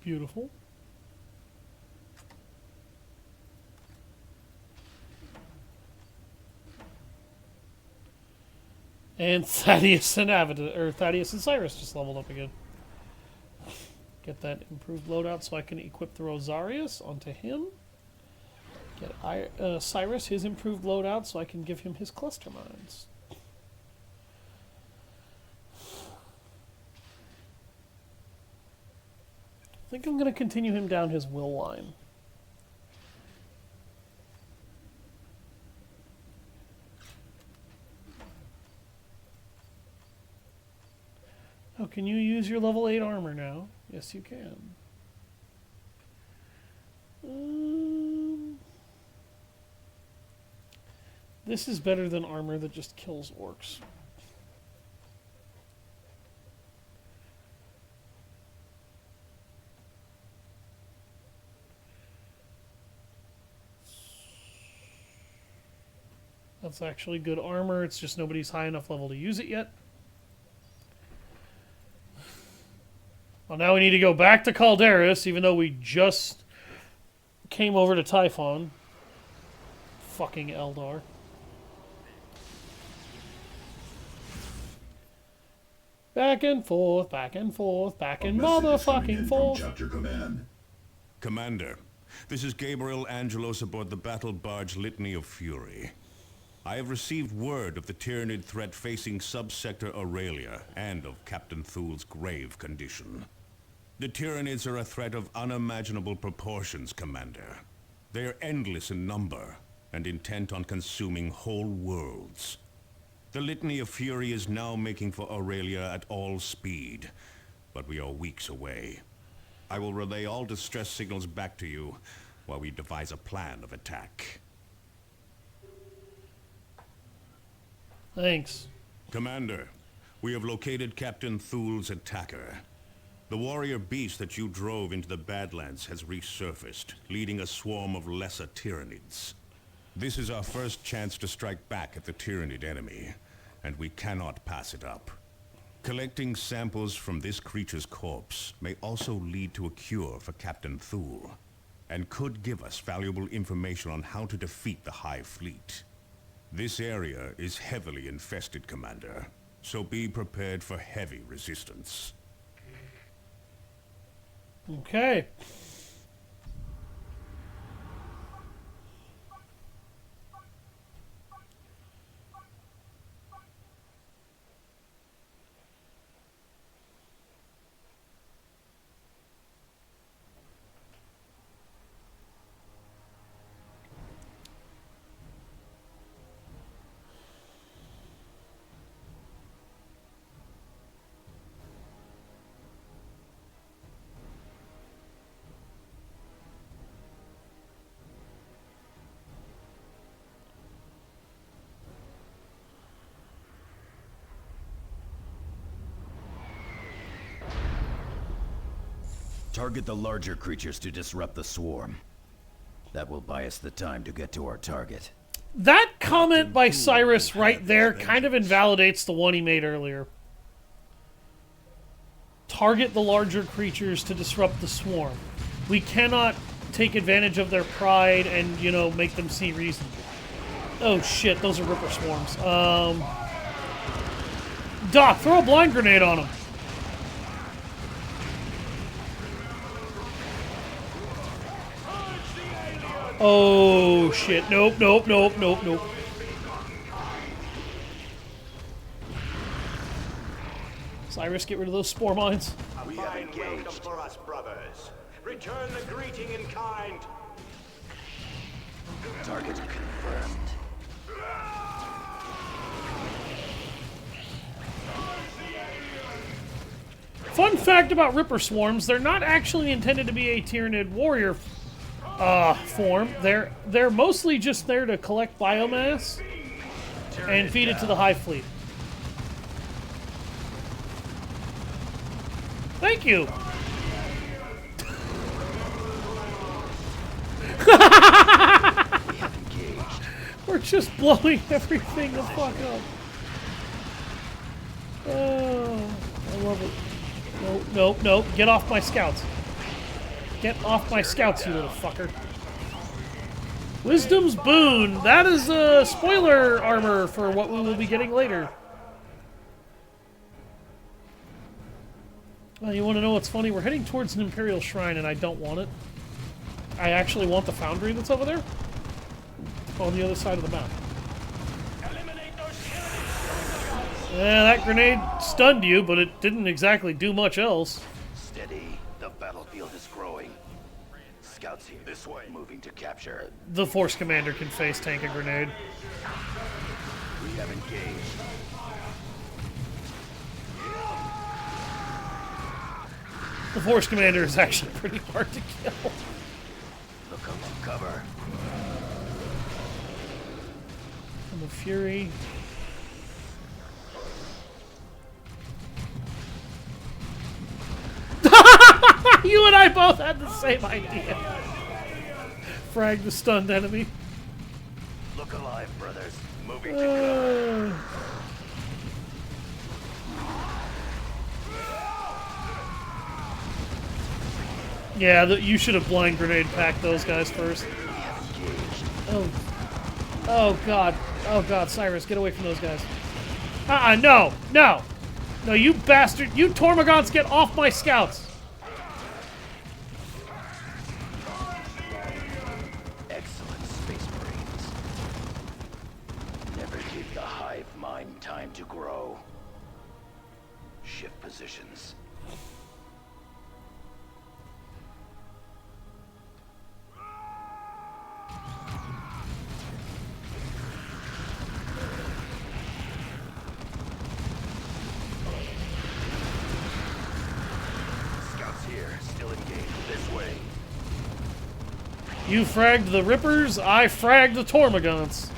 Beautiful. And Thaddeus and Thaddeus and Cyrus just leveled up again. Get that improved loadout so I can equip the Rosarius onto him. Get Cyrus his improved loadout so I can give him his cluster mines. I think I'm going to continue him down his will line. Oh, can you use your level 8 armor now? Yes, you can. This is better than armor that just kills orcs. That's actually good armor. It's just nobody's high enough level to use it yet. On Well, now we need to go back to Calderas, even though we just came over to Typhon. Fucking Eldar. Back and forth, back and forth, back and motherfucking forth. Chapter Command. Commander, this is Gabriel Angelos aboard the battle barge Litany of Fury. I have received word of the Tyranid threat facing subsector Aurelia and of Captain Thul's grave condition. The Tyranids are a threat of unimaginable proportions, Commander. They are endless in number and intent on consuming whole worlds. The Litany of Fury is now making for Aurelia at all speed, but we are weeks away. I will relay all distress signals back to you while we devise a plan of attack. Thanks. Commander, we have located Captain Thul's attacker. The warrior beast that you drove into the Badlands has resurfaced, leading a swarm of lesser Tyranids. This is our first chance to strike back at the Tyranid enemy, and we cannot pass it up. Collecting samples from this creature's corpse may also lead to a cure for Captain Thul, and could give us valuable information on how to defeat the High Fleet. This area is heavily infested, Commander, so be prepared for heavy resistance. Okay. Target the larger creatures to disrupt the swarm. That will buy us the time to get to our target. That comment by Cyrus right there kind of invalidates the one he made earlier. Target the larger creatures to disrupt the swarm. We cannot take advantage of their pride and, you know, make them see reason. Oh shit, those are Ripper swarms. Doc, throw a blind grenade on them. Oh shit, nope, nope, nope, nope, nope. Cyrus, get rid of those spore mines. We have engaged. For us, brothers. Return the greeting in kind. Target confirmed. Fun fact about Ripper swarms, they're not actually intended to be a Tyranid warrior form. They're mostly just there to collect biomass and feed it to the High Fleet. Thank you. We're just blowing everything the fuck up. Oh, I love it. Nope, nope, nope. Get off my scouts. Get off my scouts, you little fucker. Wisdom's Boon. That is spoiler armor for what we will be getting later. Well, you want to know what's funny? We're heading towards an Imperial Shrine, and I don't want it. I actually want the foundry that's over there. On the other side of the map. Yeah, that grenade stunned you, but it didn't exactly do much else. Steady. The battlefield is growing. Scouts here this way. Moving to capture. The Force Commander can face tank a grenade. We have engaged. The Force Commander is actually pretty hard to kill. Look up cover. And the Fury. You and I both had the same idea. Frag the stunned enemy. Look alive, brothers. Moving to cover. Yeah, you should have blind grenade packed those guys first. Oh. Oh, God. Oh, God, Cyrus, get away from those guys. No! No! No, you bastard! You Tormagants, get off my scouts! Excellent, Space Marines. Never give the hive mind time to grow. Shift positions. You fragged the Rippers, I fragged the Tormagants.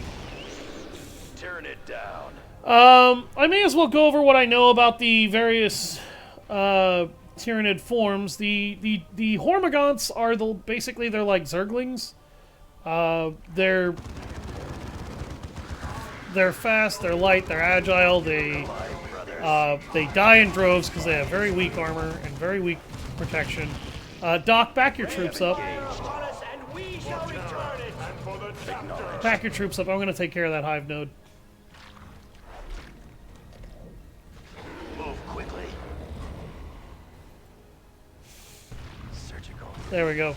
Turn it down. I may as well go over what I know about the various Tyranid forms. The Hormagants are basically they're like Zerglings. They're fast, they're light, they're agile. They die in droves because they have very weak armor and very weak protection. Doc, back your troops up. Back your troops up. I'm going to take care of that hive node. Move quickly. Surgical. There we go.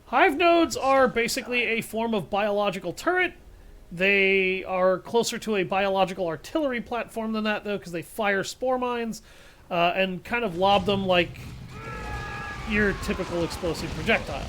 Hive nodes are basically a form of biological turret. They are closer to a biological artillery platform than that, though, because they fire spore mines and kind of lob them like your typical explosive projectile.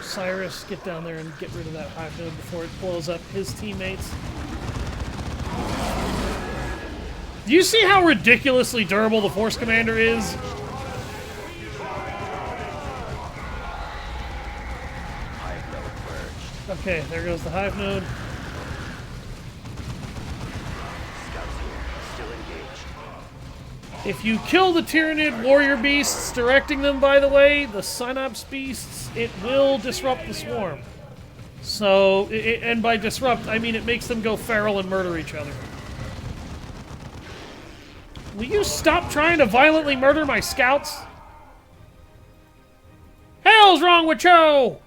Cyrus, get down there and get rid of that hive node before it blows up his teammates. Do you see how ridiculously durable the Force Commander is? Okay, there goes the hive node. If you kill the Tyranid warrior beasts, directing them, by the way, the Synapse beasts, it will disrupt the swarm. So, and by disrupt, I mean it makes them go feral and murder each other. Will you stop trying to violently murder my scouts? Hell's wrong with you?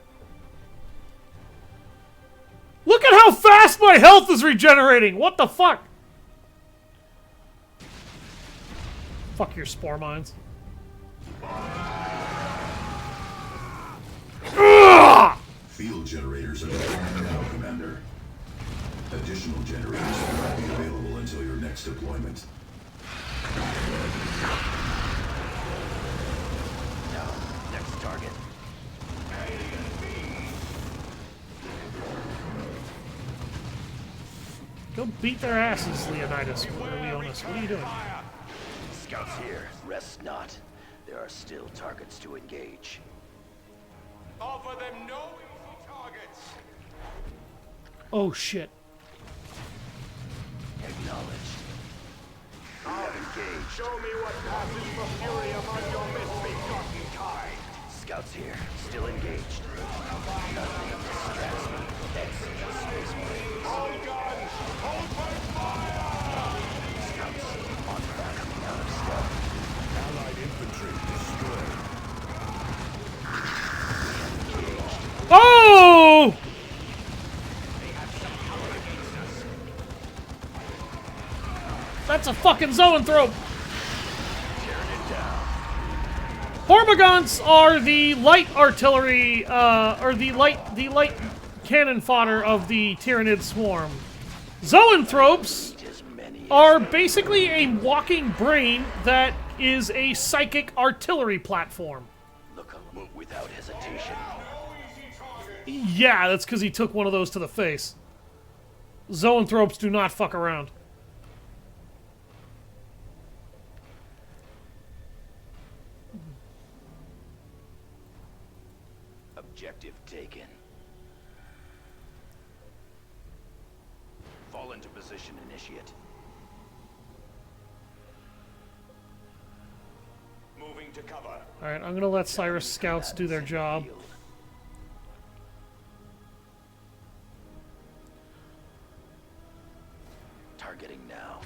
Look at how fast my health is regenerating! What the fuck? Fuck your spore mines. Ugh! Field generators are deployed now, Commander. Additional generators will not be available until your next deployment. Now, next target. Go beat their asses, Leonidas. Leonis, what are you doing? Scouts here. Rest not. There are still targets to engage. Offer them no easy targets. Oh shit. Acknowledged. We have engaged. Show me what passes for fury among your misbegotten kind. Scouts here. Still engaged. Nothing distracts me. Excellent, Space Marines. All guns, hold my fire! Scouts on fire coming out of stealth. Allied infantry destroyed. Oh! That's a fucking zoanthrope! Hormagants are the light artillery, or the light cannon fodder of the Tyranid swarm. Zoanthropes are basically a walking brain that is a psychic artillery platform. Look, move without hesitation. Yeah, that's because he took one of those to the face. Zoanthropes do not fuck around. Objective taken. Fall into position, initiate. Moving to cover. Alright, I'm gonna let Cyrus scouts do their job. Field. Targeting now.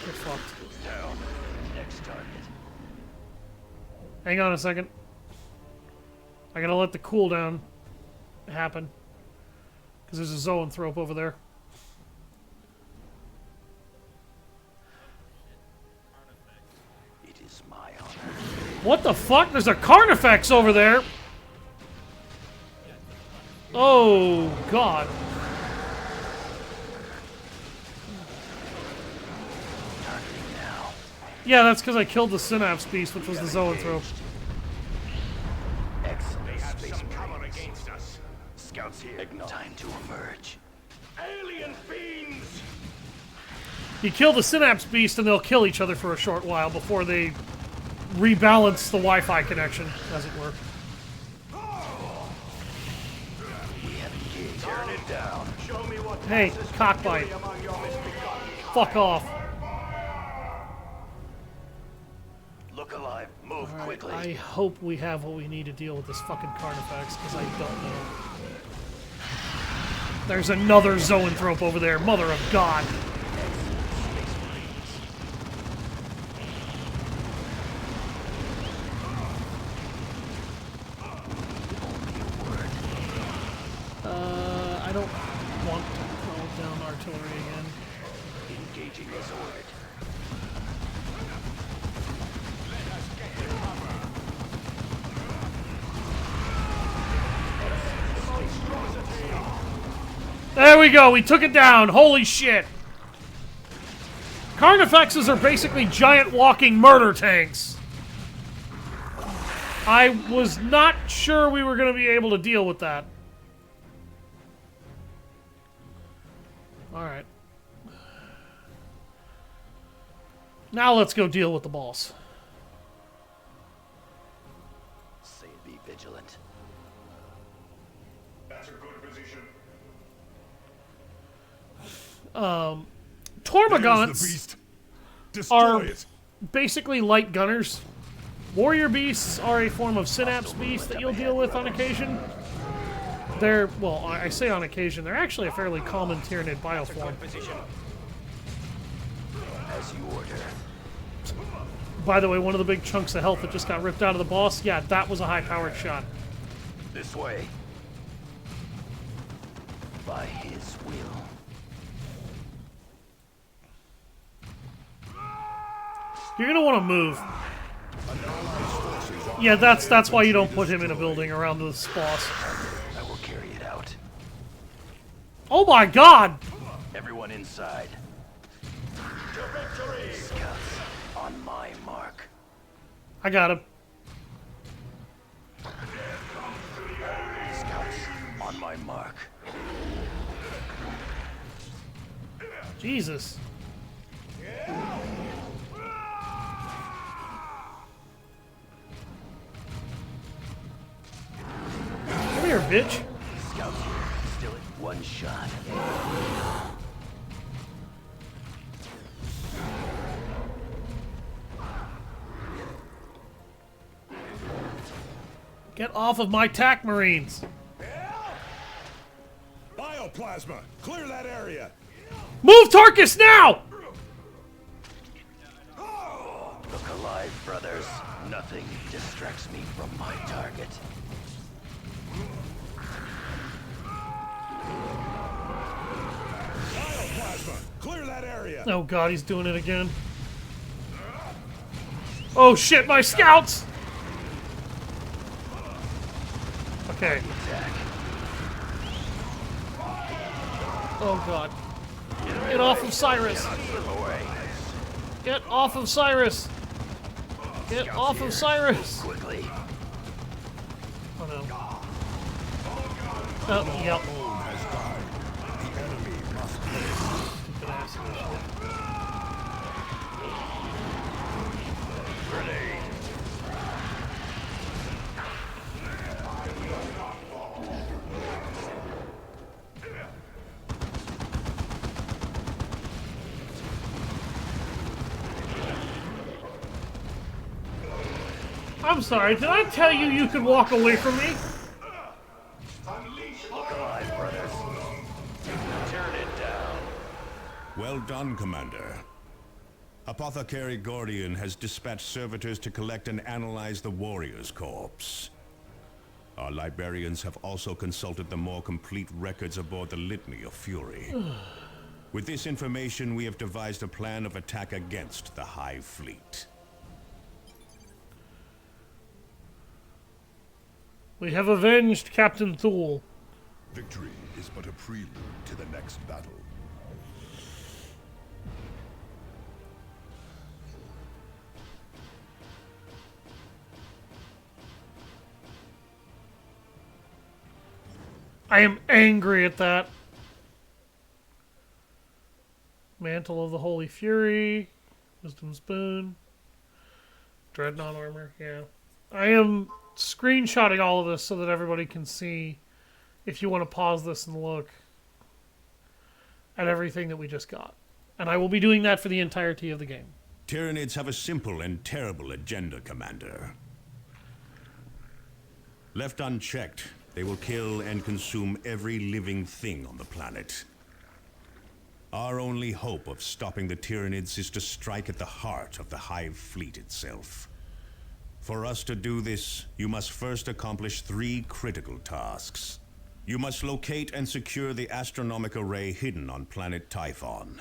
Get fucked. Down. Next target. Hang on a second. I gotta let the cooldown happen. Because there's a zoanthrope over there. It is my honor. What the fuck? There's a Carnifex over there! Oh, God. Targeting now. Yeah, that's because I killed the Synapse Beast, which was the zoanthrope. Excellent. They have Space some cover Marines. against us. Scouts here. Time to emerge. Alien fiends! You kill the Synapse Beast and they'll kill each other for a short while before they rebalance the Wi-Fi connection, as it were. We have engaged. Turn it down. Show me what Hey, passes for cockbite. fury among your misbegotten Fuck off. Look alive. Move quickly. I hope we have what we need to deal with this fucking Carnifex, because I don't know. There's another zoanthrope over there, mother of God. I don't want to call down artillery again. Engaging as ordered. There we go, we took it down. Holy shit. Carnifexes are basically giant walking murder tanks. I was not sure we were going to be able to deal with that. Alright. Now let's go deal with the boss. Say be vigilant. That's a good position. Tormagants Destroy are it. basically light gunners. Warrior beasts are a form of synapse beast that you'll deal with on occasion. They're, well, I say on occasion, they're actually a fairly common Tyranid bioform. As you order. By the way, one of the big chunks of health that just got ripped out of the boss, yeah, that was a high-powered shot. This way. By his will. You're gonna want to move. Yeah, that's why you don't put him in a building around this boss. I will carry it out. Oh my God! Everyone inside. Scouts on my mark. I got him. Scouts on my mark. Jesus. Come here, bitch. Scouts here. Still at one shot. Get off of my TAC Marines. Bioplasma. Clear that area. Move Tarkus now! Look alive, brothers. Nothing distracts me from my target. Bioplasma. Clear that area. Oh God, he's doing it again. Oh shit, my scouts! Okay. Oh God. Get off of Cyrus! Get off of Cyrus! Get off of Cyrus! Quickly. Oh no. Oh, yep. Stupid ass initiative. I'm sorry, did I tell you you could walk away from me? Look alive, brothers. Turn it down. Well done, Commander. Apothecary Gordian has dispatched servitors to collect and analyze the warrior's corpse. Our librarians have also consulted the more complete records aboard the Litany of Fury. With this information, we have devised a plan of attack against the Hive Fleet. We have avenged Captain Thule. Victory is but a prelude to the next battle. I am angry at that. Mantle of the Holy Fury. Wisdom Spoon. Dreadnought armor, yeah. I am screenshotting all of this so that everybody can see, if you want to pause this and look at everything that we just got. And I will be doing that for the entirety of the game. Tyranids have a simple and terrible agenda, Commander. Left unchecked, they will kill and consume every living thing on the planet. Our only hope of stopping the Tyranids is to strike at the heart of the Hive Fleet itself. For us to do this, you must first accomplish 3 critical tasks. You must locate and secure the astronomic array hidden on planet Typhon.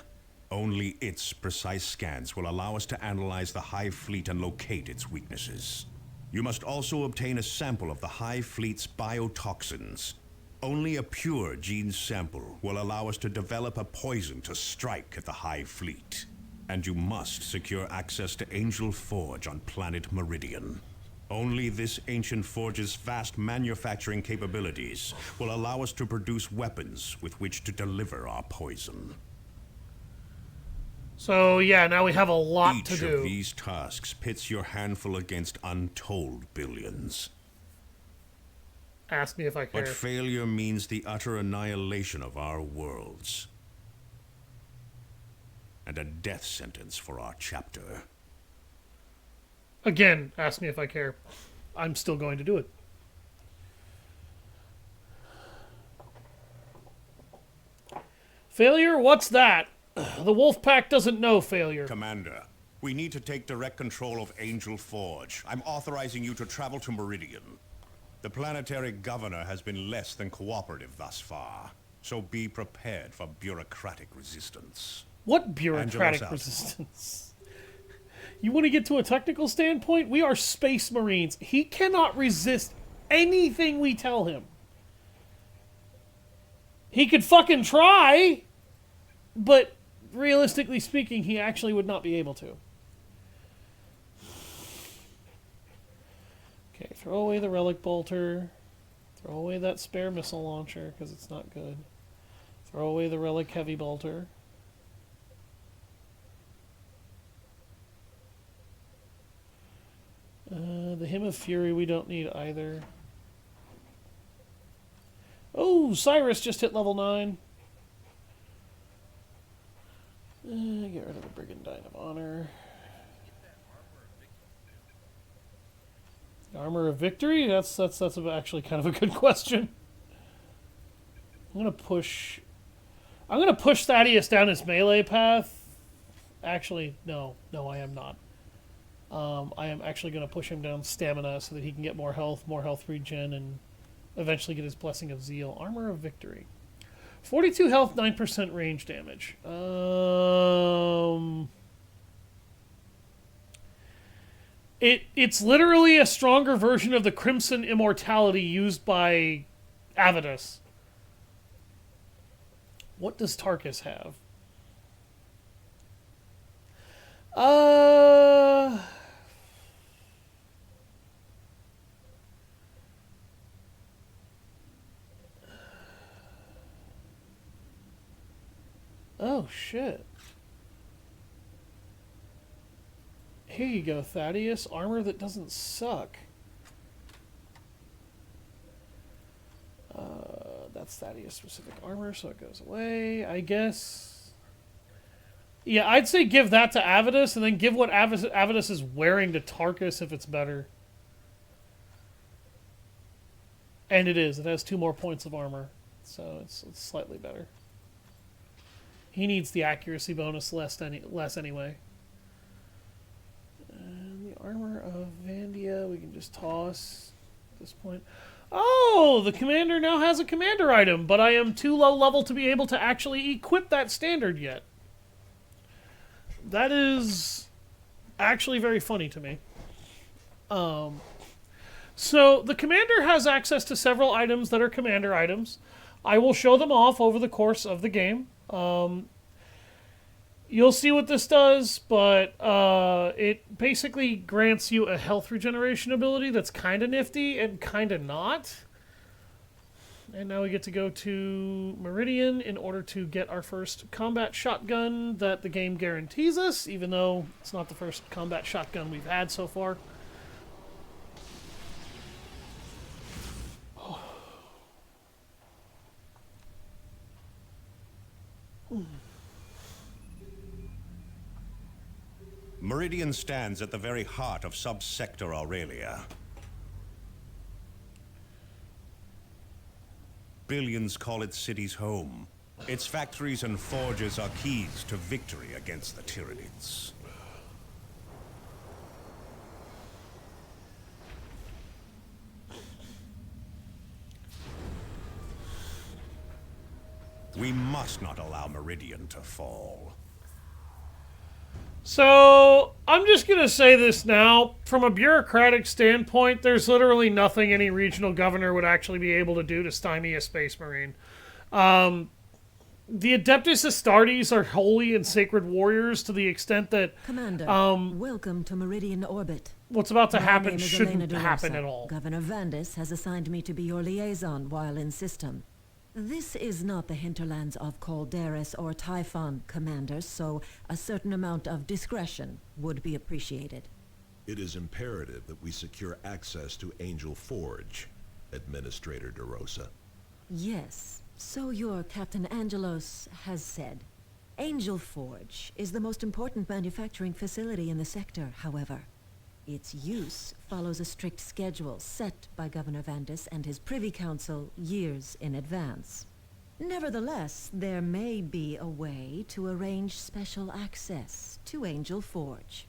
Only its precise scans will allow us to analyze the Hive Fleet and locate its weaknesses. You must also obtain a sample of the Hive Fleet's biotoxins. Only a pure gene sample will allow us to develop a poison to strike at the Hive Fleet. And you must secure access to Angel Forge on planet Meridian. Only this ancient forge's vast manufacturing capabilities will allow us to produce weapons with which to deliver our poison. So, yeah, now we have a lot to Each do. of these tasks pits your handful against untold billions. Ask me if I care. But failure means the utter annihilation of our worlds. And a death sentence for our chapter. Again, ask me if I care. I'm still going to do it. Failure? What's that? The wolf pack doesn't know failure. Commander, we need to take direct control of Angel Forge. I'm authorizing you to travel to Meridian. The planetary governor has been less than cooperative thus far, so be prepared for bureaucratic resistance. What bureaucratic resistance? You want to get to a technical standpoint? We are Space Marines. He cannot resist anything we tell him. He could fucking try, but realistically speaking, he actually would not be able to. Okay, throw away the relic bolter. Throw away that spare missile launcher, because it's not good. Throw away the relic heavy bolter. The Hymn of Fury we don't need either. Oh, Cyrus just hit level 9. Get rid of the Brigandine of Honor. Armor of Victory? That's actually kind of a good question. I'm gonna push Thaddeus down his melee path. Actually, no, I am not. I am actually going to push him down stamina so that he can get more health regen, and eventually get his Blessing of Zeal. Armor of Victory. 42 health, 9% range damage. It's literally a stronger version of the Crimson Immortality used by Avidus. What does Tarkus have? Oh, shit. Here you go, Thaddeus. Armor that doesn't suck. That's Thaddeus specific armor, so it goes away, I guess. Yeah, I'd say give that to Avidus, and then give what Avidus is wearing to Tarkus if it's better. And it is. It has 2 more points of armor, so it's slightly better. He needs the accuracy bonus less anyway. And the armor of Vandia we can just toss at this point. Oh, the commander now has a commander item, but I am too low level to be able to actually equip that standard yet. That is actually very funny to me. So the commander has access to several items that are commander items. I will show them off over the course of the game. You'll see what this does, but it basically grants you a health regeneration ability that's kind of nifty and kind of not. And now we get to go to Meridian in order to get our first combat shotgun that the game guarantees us, even though it's not the first combat shotgun we've had so far. Meridian stands at the very heart of subsector Aurelia. Billions call its cities home. Its factories and forges are keys to victory against the Tyranids. We must not allow Meridian to fall. So, I'm just going to say this now. From a bureaucratic standpoint, there's literally nothing any regional governor would actually be able to do to stymie a Space Marine. The Adeptus Astartes are holy and sacred warriors to the extent that... Commander, welcome to Meridian Orbit. What's about to My happen name is shouldn't Elena happen DeRosa. at all. Governor Vandis has assigned me to be your liaison while in system. This is not the hinterlands of Calderis or Typhon, Commander, so a certain amount of discretion would be appreciated. It is imperative that we secure access to Angel Forge, Administrator DeRosa. Yes, so your Captain Angelos has said. Angel Forge is the most important manufacturing facility in the sector, however. Its use follows a strict schedule set by Governor Vandis and his Privy Council years in advance. Nevertheless, there may be a way to arrange special access to Angel Forge.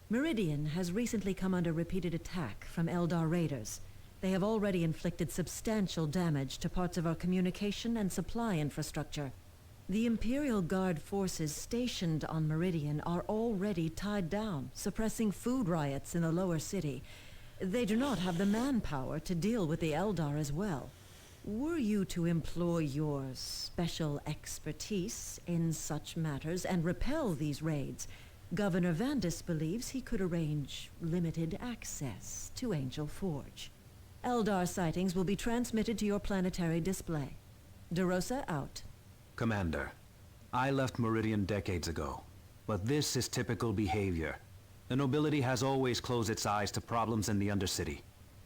Meridian has recently come under repeated attack from Eldar raiders. They have already inflicted substantial damage to parts of our communication and supply infrastructure. The Imperial Guard forces stationed on Meridian are already tied down, suppressing food riots in the lower city. They do not have the manpower to deal with the Eldar as well. Were you to employ your special expertise in such matters and repel these raids, Governor Vandis believes he could arrange limited access to Angel Forge. Eldar sightings will be transmitted to your planetary display. DeRosa out. Commander, I left Meridian decades ago, but this is typical behavior. The nobility has always closed its eyes to problems in the Undercity.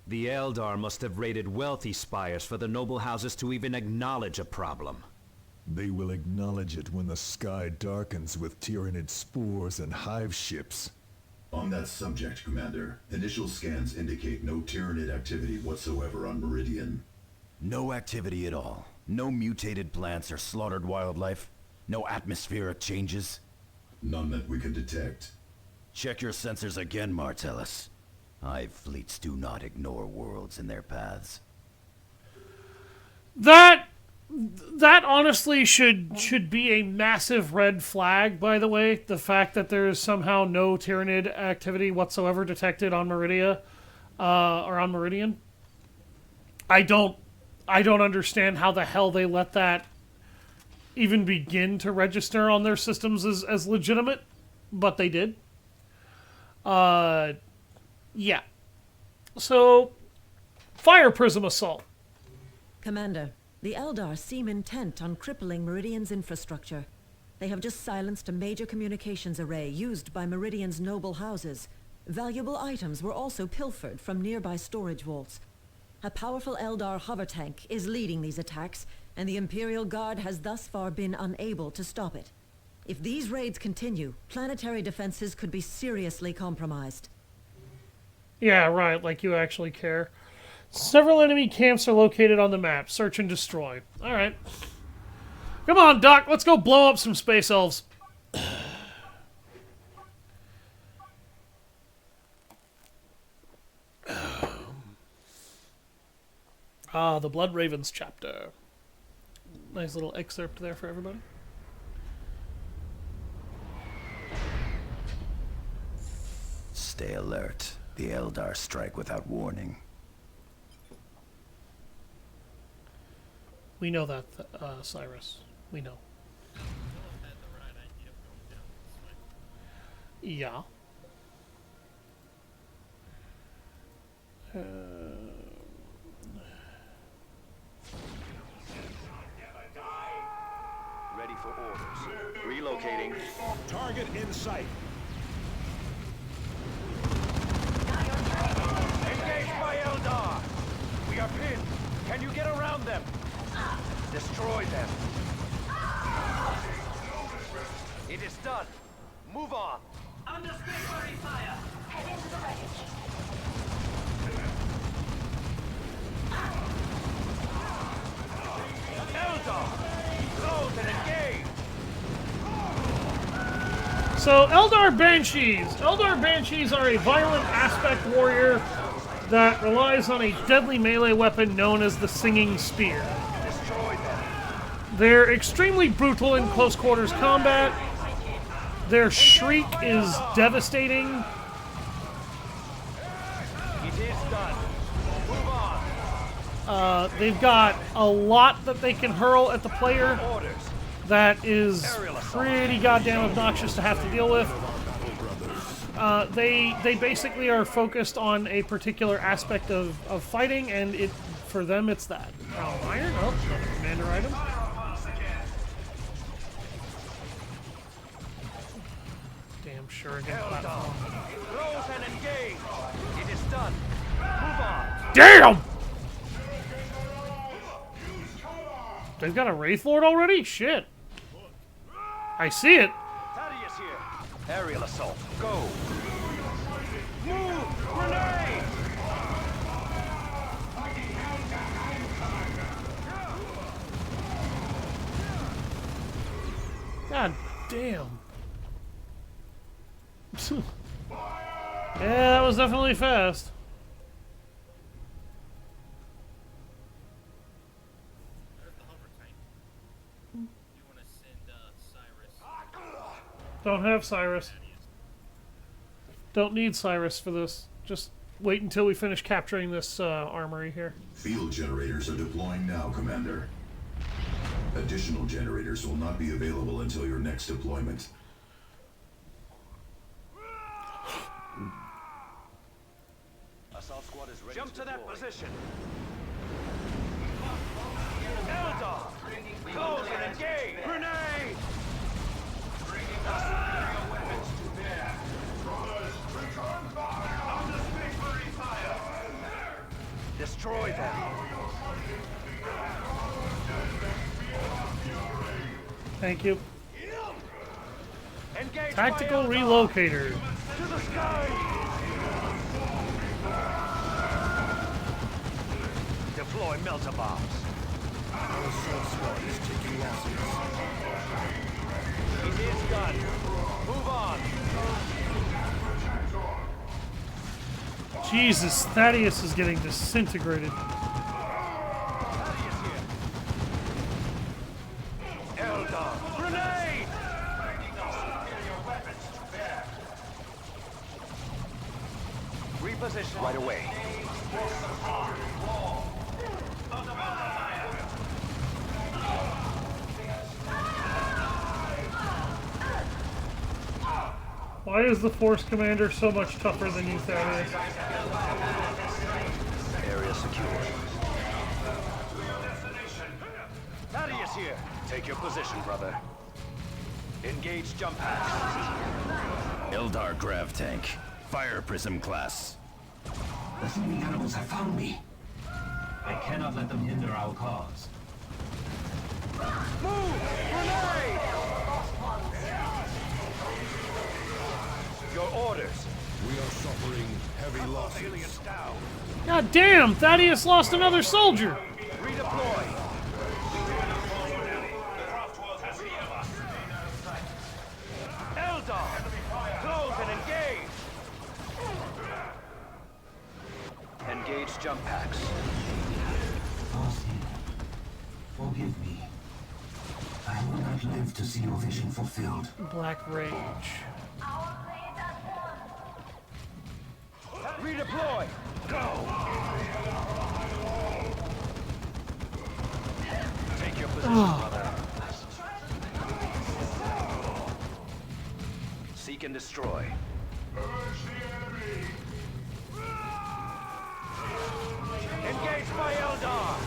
The Eldar must have raided wealthy spires for the noble houses to even acknowledge a problem. They will acknowledge it when the sky darkens with Tyranid spores and hive ships. On that subject, Commander, initial scans indicate no Tyranid activity whatsoever on Meridian. No activity at all. No mutated plants or slaughtered wildlife. No atmospheric changes. None that we can detect. Check your sensors again, Martellus. Hive fleets do not ignore worlds in their paths. That honestly should be a massive red flag, by the way. The fact that there is somehow no Tyranid activity whatsoever detected on Meridia, or on Meridian. I don't understand how the hell they let that even begin to register on their systems as legitimate, but they did. Yeah. So, Fire Prism Assault. Commander, the Eldar seem intent on crippling Meridian's infrastructure. They have just silenced a major communications array used by Meridian's noble houses. Valuable items were also pilfered from nearby storage vaults. A powerful Eldar hover tank is leading these attacks, and the Imperial Guard has thus far been unable to stop it. If these raids continue, planetary defenses could be seriously compromised. Yeah, right, like you actually care. Several enemy camps are located on the map. Search and destroy. Alright. Come on, Doc, let's go blow up some space elves. Ah, the Blood Ravens chapter. Nice little excerpt there for everybody. Stay alert. The Eldar strike without warning. We know that, Cyrus. We know. Yeah. Ready for orders. Relocating. Target in sight. Engaged by Eldar! We are pinned. Can you get around them? Destroy them. It is done. Move on. Under Spitfire fire. Head into the wreckage. Eldar! Close and engage! So, Eldar Banshees. Eldar Banshees are a violent aspect warrior that relies on a deadly melee weapon known as the Singing Spear. Destroy them. They're extremely brutal in close quarters combat. Their shriek is devastating. It is done. Move on. They've got a lot that they can hurl at the player Orders. that is pretty goddamn obnoxious to have to deal with. They basically are focused on a particular aspect of fighting, and for them it's that. Iron? Oh, another commander item. Damn sure again. Platform. Close and engage. It is done. Move on. Damn! They've got a Wraith Lord already? Shit. I see it. Thaddeus here. Aerial assault. Go. Move. Grenade. God damn. Yeah, that was definitely fast. There's the hover tank. You want to send Cyrus? Don't have Cyrus. Don't need Cyrus for this. Just wait until we finish capturing this armory here. Field generators are deploying now, Commander. Additional generators will not be available until your next deployment. Assault squad is ready. Jump to that position. Eldar! Close and engage! Grenade! Destroy them. Thank you. Engage Tactical by Eldar. relocator. To the sky! Deploy melter bombs. Our assault squad is taking losses. It is done. Move on. Jesus, Thaddeus is getting disintegrated. Thaddeus here. Eldar. Grenade! Reposition right away. Why is the Force Commander so much tougher than you, Thaddeus? Area secure. Thaddeus here. Take your position, brother. Engage jump packs. Eldar Grav Tank. Fire Prism class. The thieving animals have found me. I cannot let them hinder our cause. Move! Grenade! Your orders. We are suffering heavy losses. Aliens down. God damn, Thaddeus lost another soldier. Redeploy. jump packs. Farseer, forgive me. I will not live to see your vision fulfilled. Black Rage. Redeploy! Go! Take your position, brother. Seek and destroy. Engage by Eldar!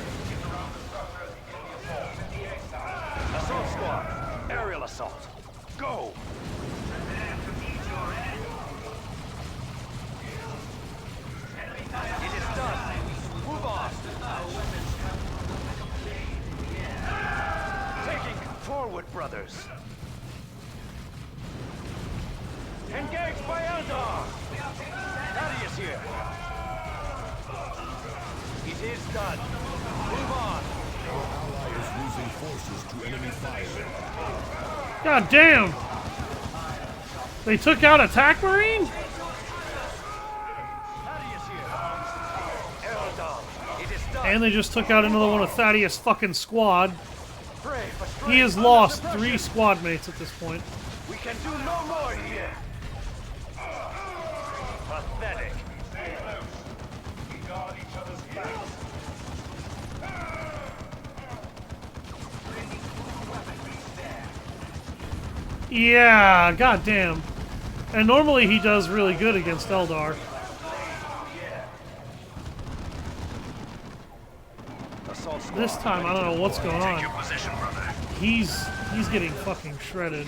Assault squad! Aerial assault! Go! It is done! Move on! Taking forward, brothers! Engage by Eldar! Thaddeus here! It is done! Move on! Our ally is losing forces to enemy fire. God damn! They took out Attack Marine? Thaddeus here! Eldar! It is done! And they just took out another one of Thaddeus' fucking squad. Pray for strength He has under lost suppression. 3 squad mates at this point. We can do no more here! Pathetic! We guard each other's backs. Yeah, goddamn. And normally he does really good against Eldar. Assault squad. This time I don't know what's going Take your on. position, brother. He's getting fucking shredded.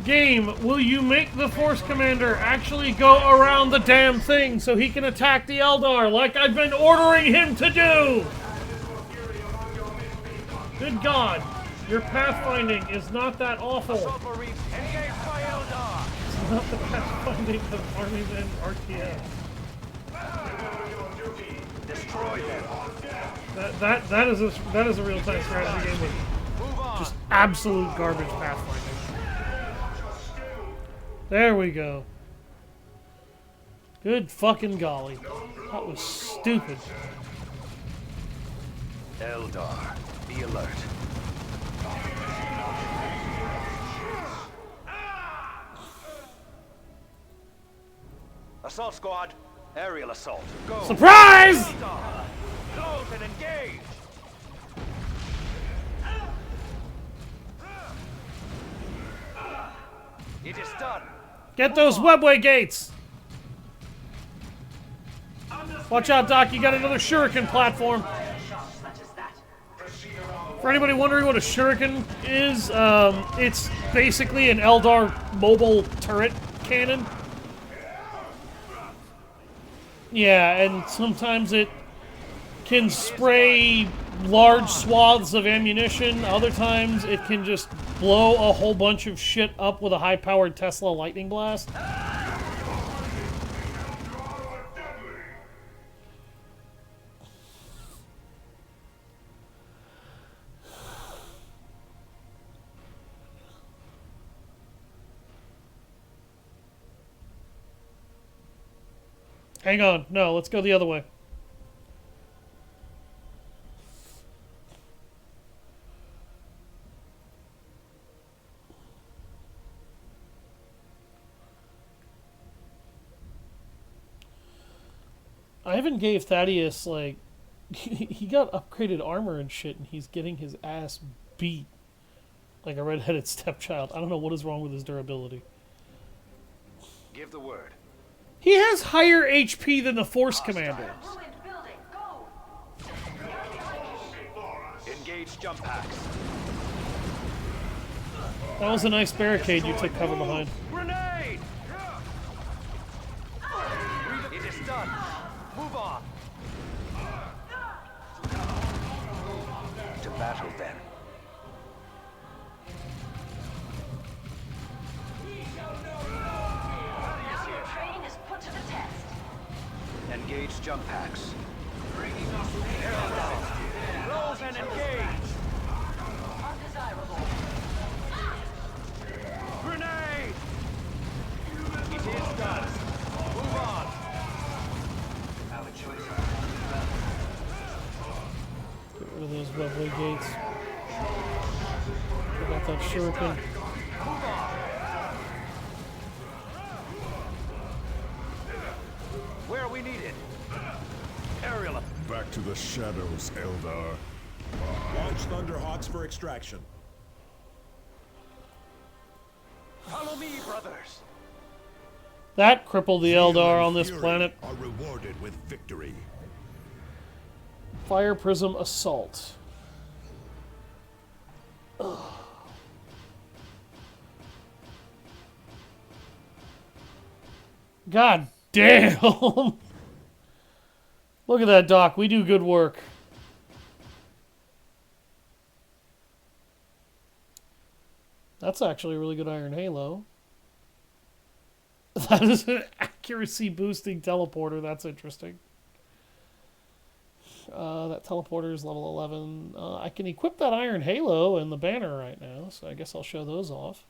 Game, will you make the Force Commander actually go around the damn thing so he can attack the Eldar like I've been ordering him to do? Good God, your pathfinding is not that awful. Assault Marines, engage by Eldar! It's not the pathfinding of Army Men RTF. Destroy them. That is a real-time strategy game with Move on. just absolute garbage pathfinding. There we go. Good fucking golly. That was stupid. Eldar, be alert. Assault squad, aerial assault. Go. Surprise! Eldar, close and engage. It is done. Get those webway gates! Watch out, Doc, you got another shuriken platform. For anybody wondering what a shuriken is, it's basically an Eldar mobile turret cannon. Yeah, and sometimes it can spray large swaths of ammunition. Other times it can just blow a whole bunch of shit up with a high-powered Tesla lightning blast. Hang on. No, let's go the other way. I haven't gave Thaddeus, like, he got upgraded armor and shit, and he's getting his ass beat like a redheaded stepchild. I don't know what is wrong with his durability. Give the word. He has higher HP than the Force Commander. Engage jump packs. That was a nice barricade you took cover behind. Grenade! It is done. Move on. To battle then. Training is put to the test. Engage jump packs. Close and engage. Undesirable. Grenade! It is done. webway gates. I got that shuriken. Where are we needed? Aerial. Back to the shadows, Eldar. Launch Thunderhawks for extraction. Follow me, brothers. That crippled the Zeal Eldar and on this fury planet. are rewarded with victory. Fire Prism Assault. Ugh. God damn! Look at that, Doc. We do good work. That's actually a really good Iron Halo. That is an accuracy boosting teleporter. That's interesting. That teleporter is level 11. I can equip that Iron Halo and the banner right now, so I guess I'll show those off.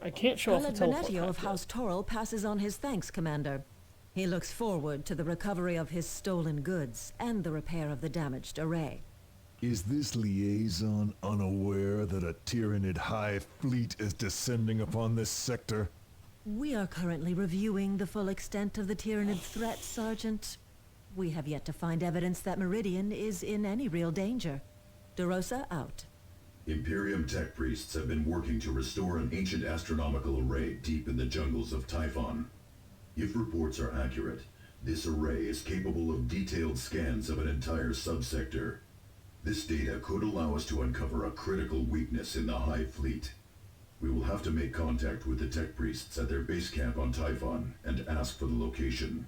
I can't show off the teleport Venetio pack of yet. House Toril passes on his thanks, Commander. He looks forward to the recovery of his stolen goods and the repair of the damaged array. Is this liaison unaware that a Tyranid hive fleet is descending upon this sector? We are currently reviewing the full extent of the Tyranid threat, Sergeant. We have yet to find evidence that Meridian is in any real danger. DeRosa out. Imperium tech priests have been working to restore an ancient astronomical array deep in the jungles of Typhon. If reports are accurate, this array is capable of detailed scans of an entire subsector. This data could allow us to uncover a critical weakness in the Hive fleet. We will have to make contact with the tech priests at their base camp on Typhon and ask for the location.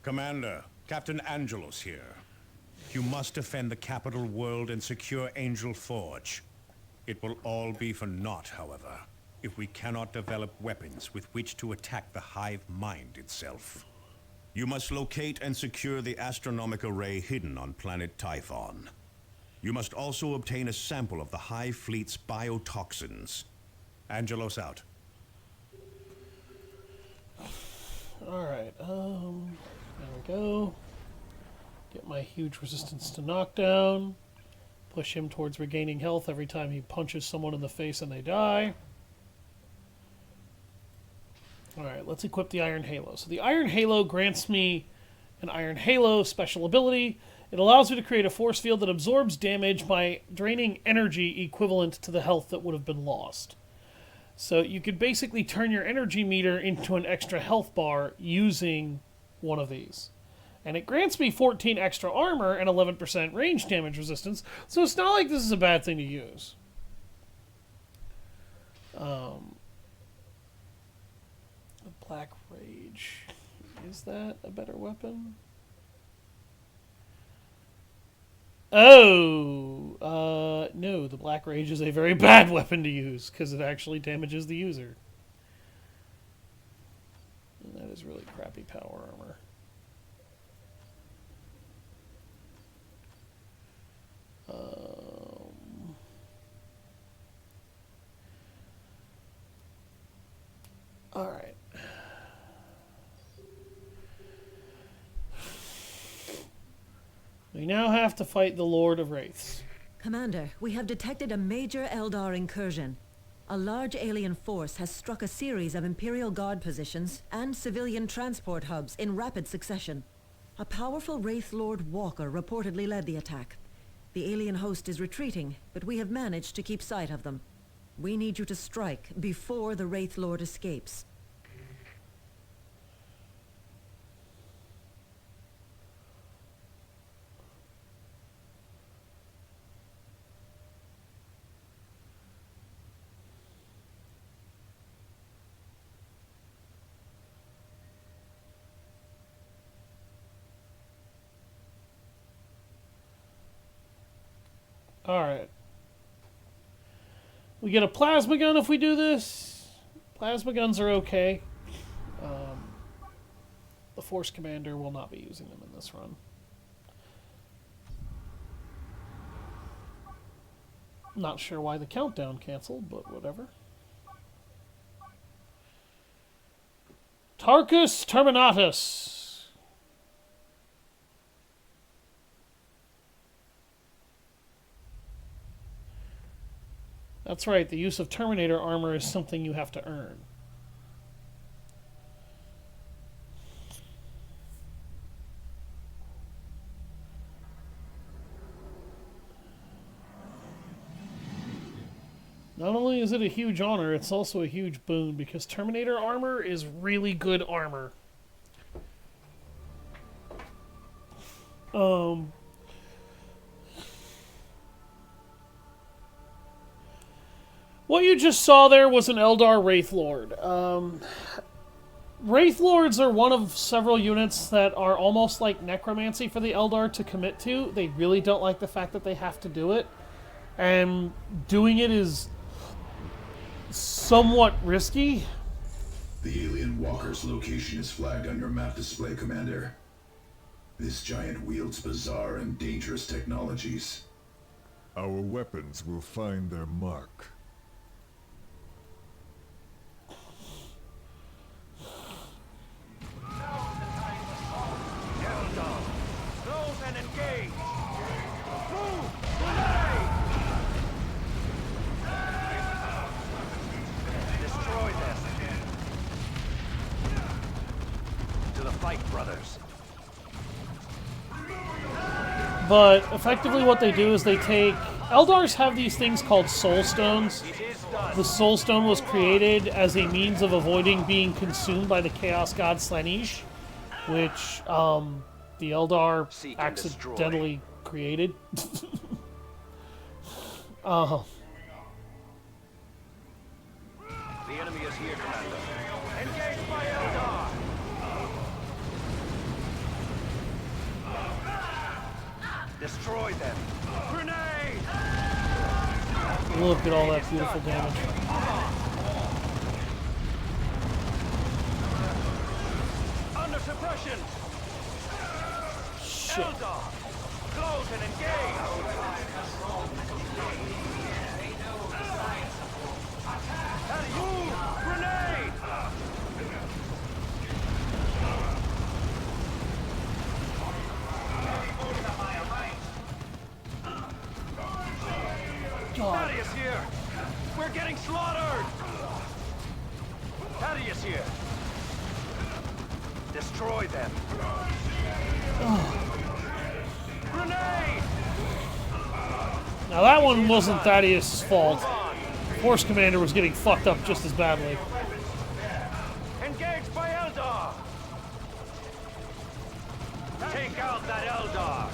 Commander, Captain Angelos here. You must defend the capital world and secure Angel Forge. It will all be for naught, however, if we cannot develop weapons with which to attack the Hive mind itself. You must locate and secure the astronomic array hidden on planet Typhon. You must also obtain a sample of the Hive fleet's biotoxins. Angelos out. Alright, there we go. Get my huge resistance to knockdown. Push him towards regaining health every time he punches someone in the face and they die. Alright, let's equip the Iron Halo. So the Iron Halo grants me an Iron Halo special ability. It allows me to create a force field that absorbs damage by draining energy equivalent to the health that would have been lost. So you could basically turn your energy meter into an extra health bar using one of these. And it grants me 14 extra armor and 11% range damage resistance, so it's not like this is a bad thing to use. The Black Rage. Is that a better weapon? Oh! No, the Black Rage is a very bad weapon to use, because it actually damages the user. And that is really crappy power armor. Alright. We now have to fight the Lord of Wraiths. Commander, we have detected a major Eldar incursion. A large alien force has struck a series of Imperial Guard positions and civilian transport hubs in rapid succession. A powerful Wraith Lord Walker reportedly led the attack. The alien host is retreating, but we have managed to keep sight of them. We need you to strike before the Wraith Lord escapes. Alright. We get a plasma gun if we do this. Plasma guns are okay. The Force Commander will not be using them in this run. Not sure why the countdown canceled, but whatever. Tarkus Terminatus. That's right, the use of Terminator armor is something you have to earn. Not only is it a huge honor, it's also a huge boon, because Terminator armor is really good armor. What you just saw there was an Eldar Wraith Lord. Wraith Lords are one of several units that are almost like necromancy for the Eldar to commit to. They really don't like the fact that they have to do it. And doing it is somewhat risky. The alien walker's location is flagged on your map display, Commander. This giant wields bizarre and dangerous technologies. Our weapons will find their mark. Eldar, close and engage. Move! Grenade! Destroy them. To the fight, brothers. But effectively what they do is they take... Eldars have these things called soul stones. The soul stone was created as a means of avoiding being consumed by the chaos god Slaanesh, which the Eldar accidentally created. The enemy is here, Commander. Engage by Eldar! Destroy them! Grenade! Look at all that beautiful damage. Under suppression! Shit. Eldar! Close and engage! And move! Grenade! God. Thaddeus here! We're getting slaughtered! Thaddeus here! Destroy them! Grenade! Now that one wasn't Thaddeus' fault. Force Commander was getting fucked up just as badly. Engage by Eldar! Take out that Eldar!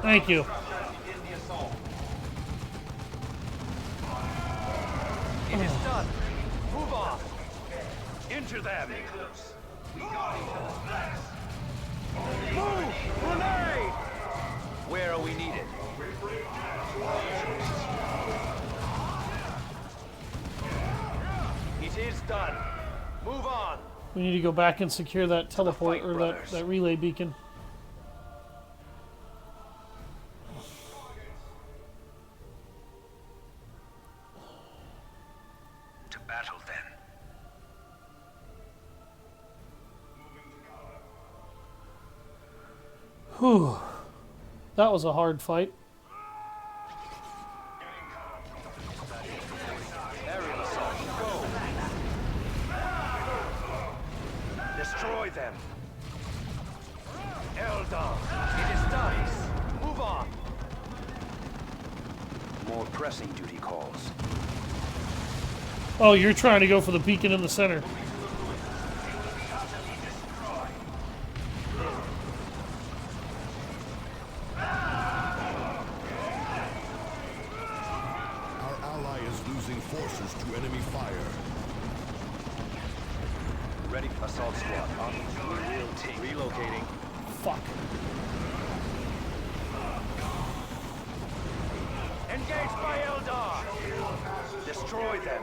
Thank you. It is done. Move on. Into them. Move! Grenade! Where are we needed? It is done. Move on. We need to go back and secure that teleport, or that relay beacon. To battle then. Whew. That was a hard fight. Aerial assault. Go. Destroy them. Eldar. It is done. Move on. More pressing duty calls. Oh, you're trying to go for the beacon in the center. Our ally is losing forces to enemy fire. Ready, assault squad. On relocating. Fuck. Engage by Eldar. Destroy them.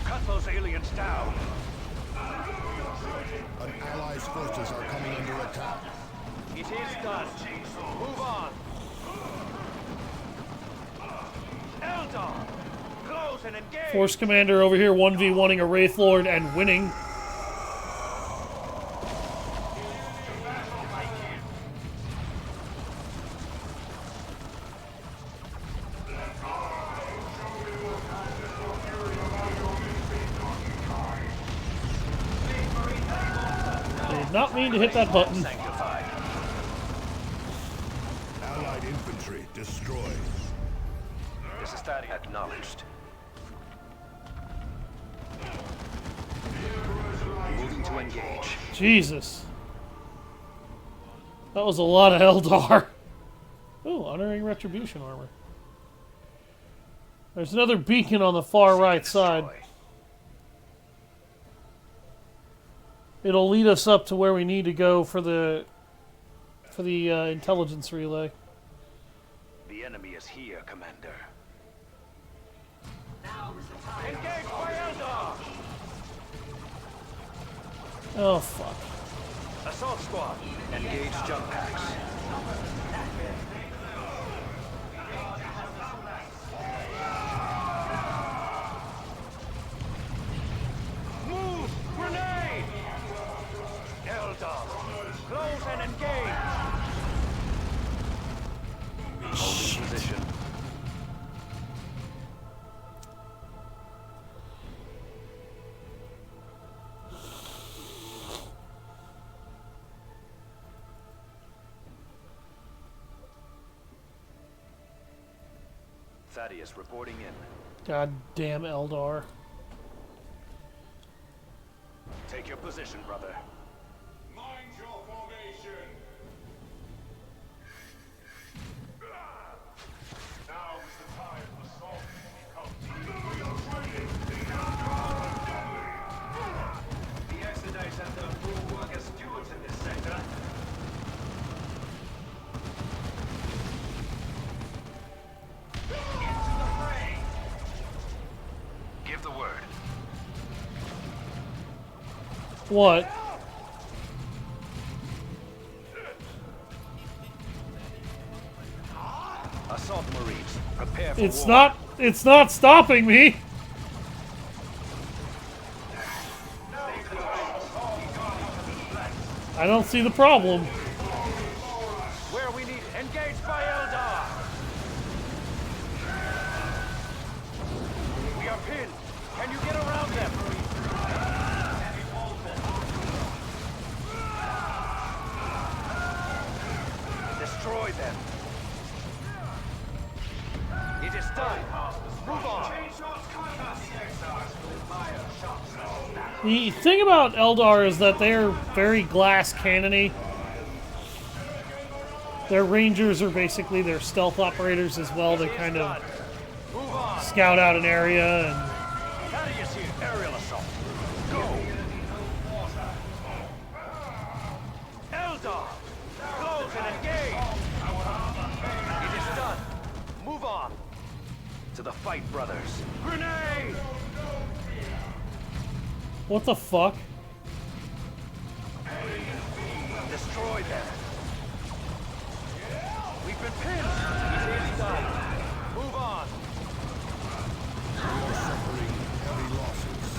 Cut those aliens down. An ally's forces are coming under attack. It is done. Move on. Eldar, close and engage. Force Commander over here 1v1ing a Wraith Lord and winning. Did not mean to hit that button. Sanctified. Allied infantry destroyed. This is Thaddeus. Acknowledged. Moving to engage. Jesus. That was a lot of Eldar. Ooh, honoring retribution armor. There's another beacon on the far right side. It'll lead us up to where we need to go for the intelligence relay. The enemy is here, Commander. Engage by Eldar! Oh fuck. Assault squad, engage jump packs. Move! Grenade! Eldar, close and engage! Holding position. Thaddeus reporting in. God damn Eldar. Take your position, brother. Mind your formation. Now is the time assault the Exodus have done full work as stewards in this sector. Give the word. What? Assault Marines, prepare for It's war. not stopping me. I don't see the problem. Where we need engage by Eldar. We are pinned. Can you get around them? Destroy them. It is done. Move on. The thing about Eldar is that they're very glass cannony. Their rangers are basically their stealth operators as well. They kind of scout out an area and Thaddeus here. Aerial assault. Go. Eldar, close and engage. It is done. Move on. To the fight, brothers. Grenade! what the fuck? Destroy them. We've been pinned. It is done. Move on. We are suffering heavy losses.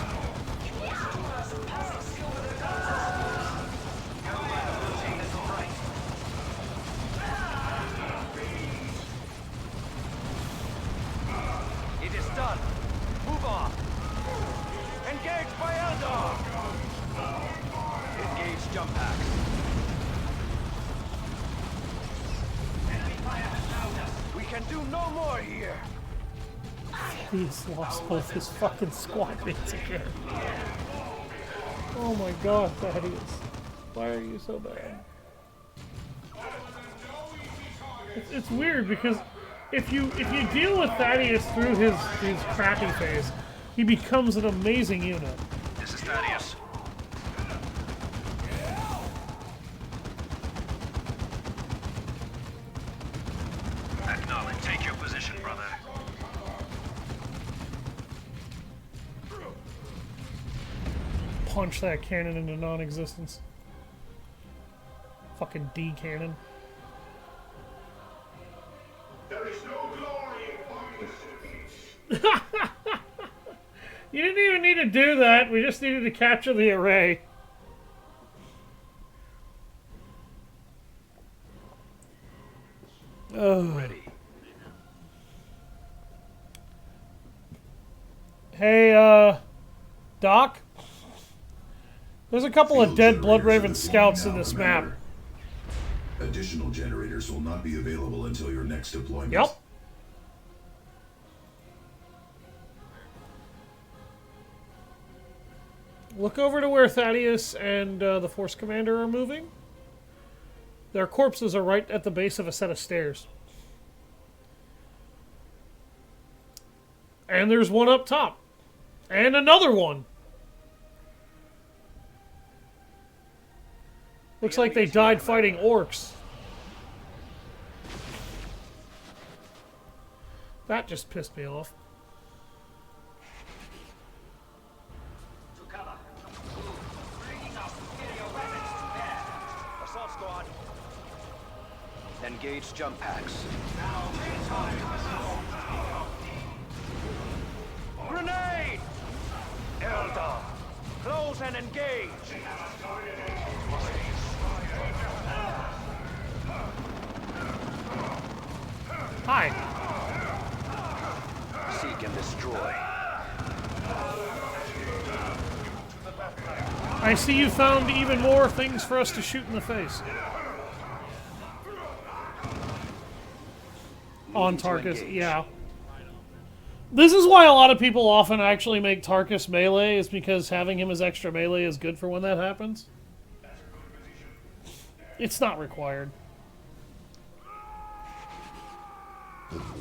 It is done. Move on. Engage by Eldar. Engage jump packs. We can do no more here. He's lost both his fucking squadrons again. Oh my god, Thaddeus. Why are you so bad? It's weird because if you deal with Thaddeus through his crappy phase, he becomes an amazing unit. This is Thaddeus. Acknowledge. Take your position, brother. Punch that cannon into non-existence. Fucking D cannon. There is no glory in fighting. You didn't even need to do that. We just needed to capture the array. Ready. Hey, Doc? There's a couple of Field dead generators Bloodraven are deploying scouts in now, this Commander. map. Additional generators will not be available until your next deployment. Yep. Look over to where Thaddeus and the Force Commander are moving. Their corpses are right at the base of a set of stairs. And there's one up top. And another one. Looks like they died fighting orcs. That just pissed me off. Assault squad. Engage jump packs. Grenade! Eldar! Close and engage! Hi. Seek and destroy. I see you found even more things for us to shoot in the face. On Tarkus, yeah. This is why a lot of people often actually make Tarkus melee, is because having him as extra melee is good for when that happens. It's not required. Engage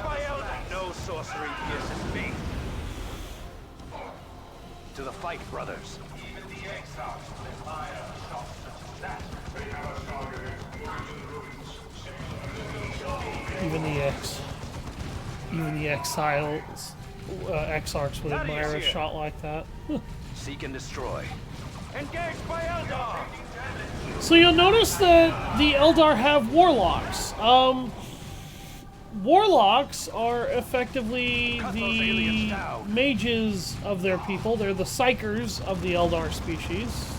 by Eldar! No sorcery pierces me. To the fight, brothers. Even the exiles Even the exiles, exarchs would admire a shot like that. Seek and destroy. Engage by Eldar! So you'll notice that the Eldar have warlocks. Warlocks are effectively the mages of their people. They're the psychers of the Eldar species.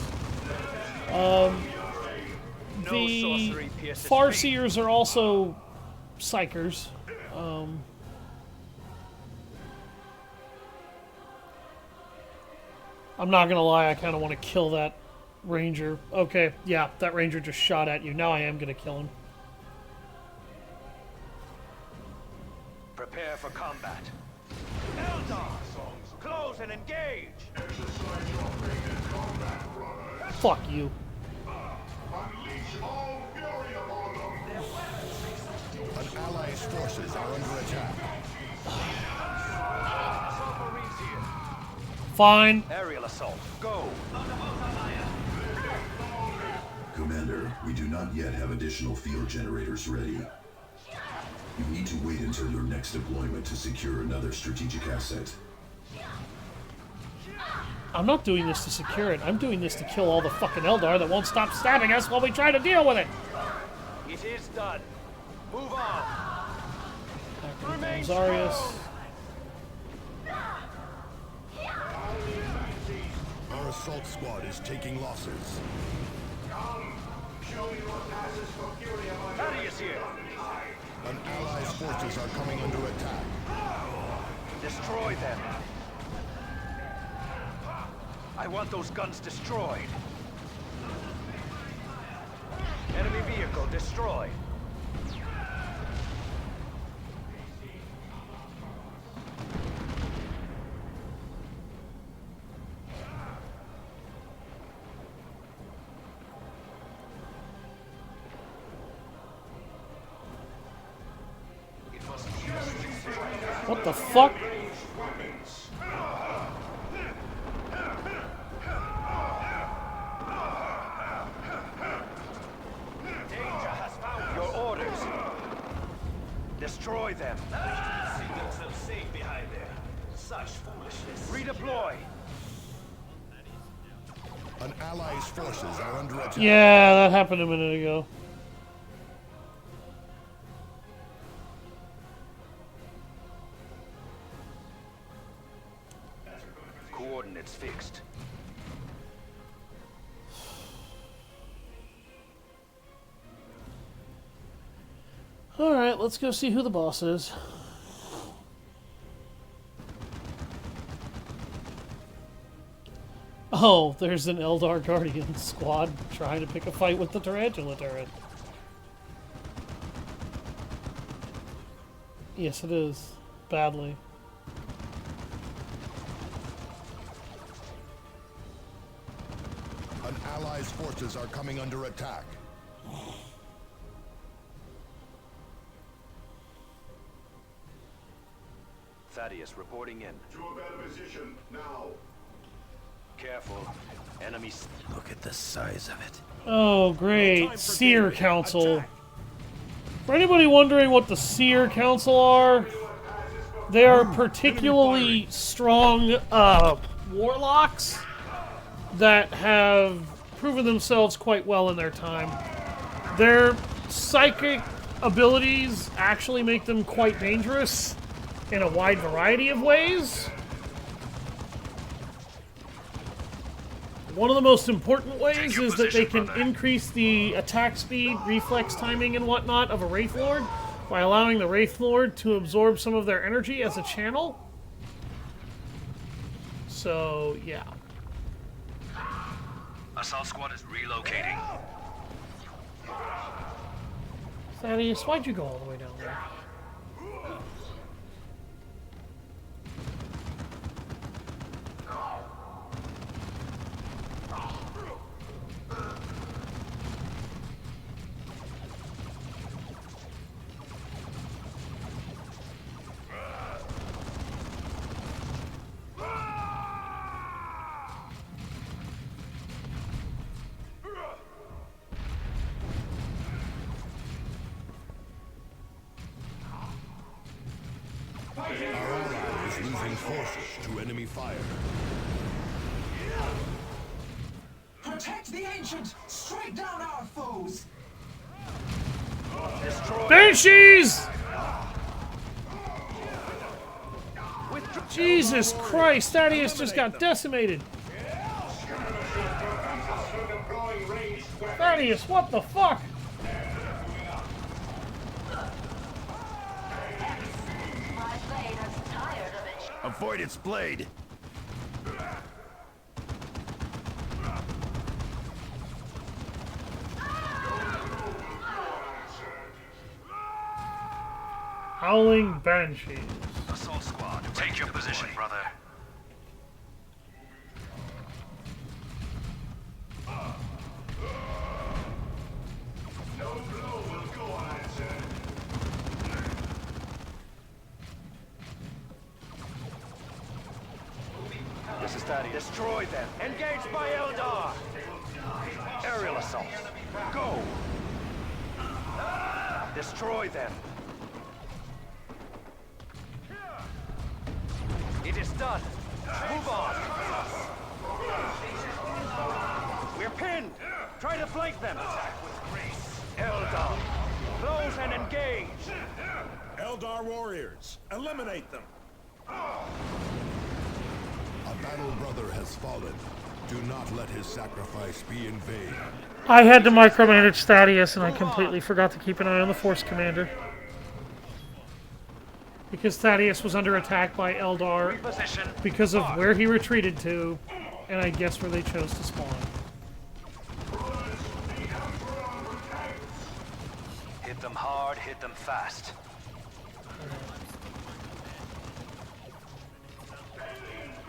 The Farseers are also psychers. I'm not gonna lie, I kind of want to kill that ranger. Okay, yeah, that ranger just shot at you. Now I am gonna kill him. Prepare for combat. Eldar! Close and engage! Fuck you. An ally's forces are under attack. Fine. Aerial assault, go! Commander, we do not yet have additional field generators ready. You need to wait until your next deployment to secure another strategic asset. I'm not doing this to secure it. I'm doing this to kill all the fucking Eldar that won't stop stabbing us while we try to deal with it. It is done. Move on. Remain Zarius. Our assault squad is taking losses. Thaddeus here. An ally's forces are coming under attack. Destroy them. I want those guns destroyed. Enemy vehicle destroyed. What the fuck? Your orders. Destroy them. See themselves safe behind there. Such foolishness. Redeploy. An ally's forces are under attack. Yeah, that happened a minute ago. Coordinates fixed. Alright, let's go see who the boss is. Oh, there's an Eldar Guardian squad trying to pick a fight with the Tarantula turret. Yes, it is. Badly. An ally's forces are coming under attack. Thaddeus reporting in. To a better position, now. Careful. Enemies. Look at the size of it. Oh, great. Seer Council. For anybody wondering what the Seer Council are, they are particularly strong warlocks that have proven themselves quite well in their time. Their psychic abilities actually make them quite dangerous in a wide variety of ways. One of the most important ways is that they can increase the attack speed, reflex timing, and whatnot of a Wraith Lord by allowing the Wraith Lord to absorb some of their energy as a channel. So, yeah. Assault squad is relocating. Thaddeus, why'd you go all the way down there? Our ally is losing forces to enemy fire. Protect the ancient! Strike down our foes! Banshees! Jesus Christ, Thaddeus just got decimated. Thaddeus, what the fuck? My blade is tired of it. Avoid its blade. Howling Banshees. Assault squad, take your position, brother. This is Thaddeus. Destroy them. Engaged by Eldar. Aerial assault. Go. Destroy them. It is done. Move on. We're pinned. Try to flank them. Attack with grace. Eldar. Close and engage. Eldar warriors, eliminate them. A battle brother has fallen. Do not let his sacrifice be in vain. I had to micromanage Thaddeus and I completely forgot to keep an eye on the Force Commander. Because Thaddeus was under attack by Eldar because of where he retreated to, and I guess where they chose to spawn. Hit them hard, hit them fast.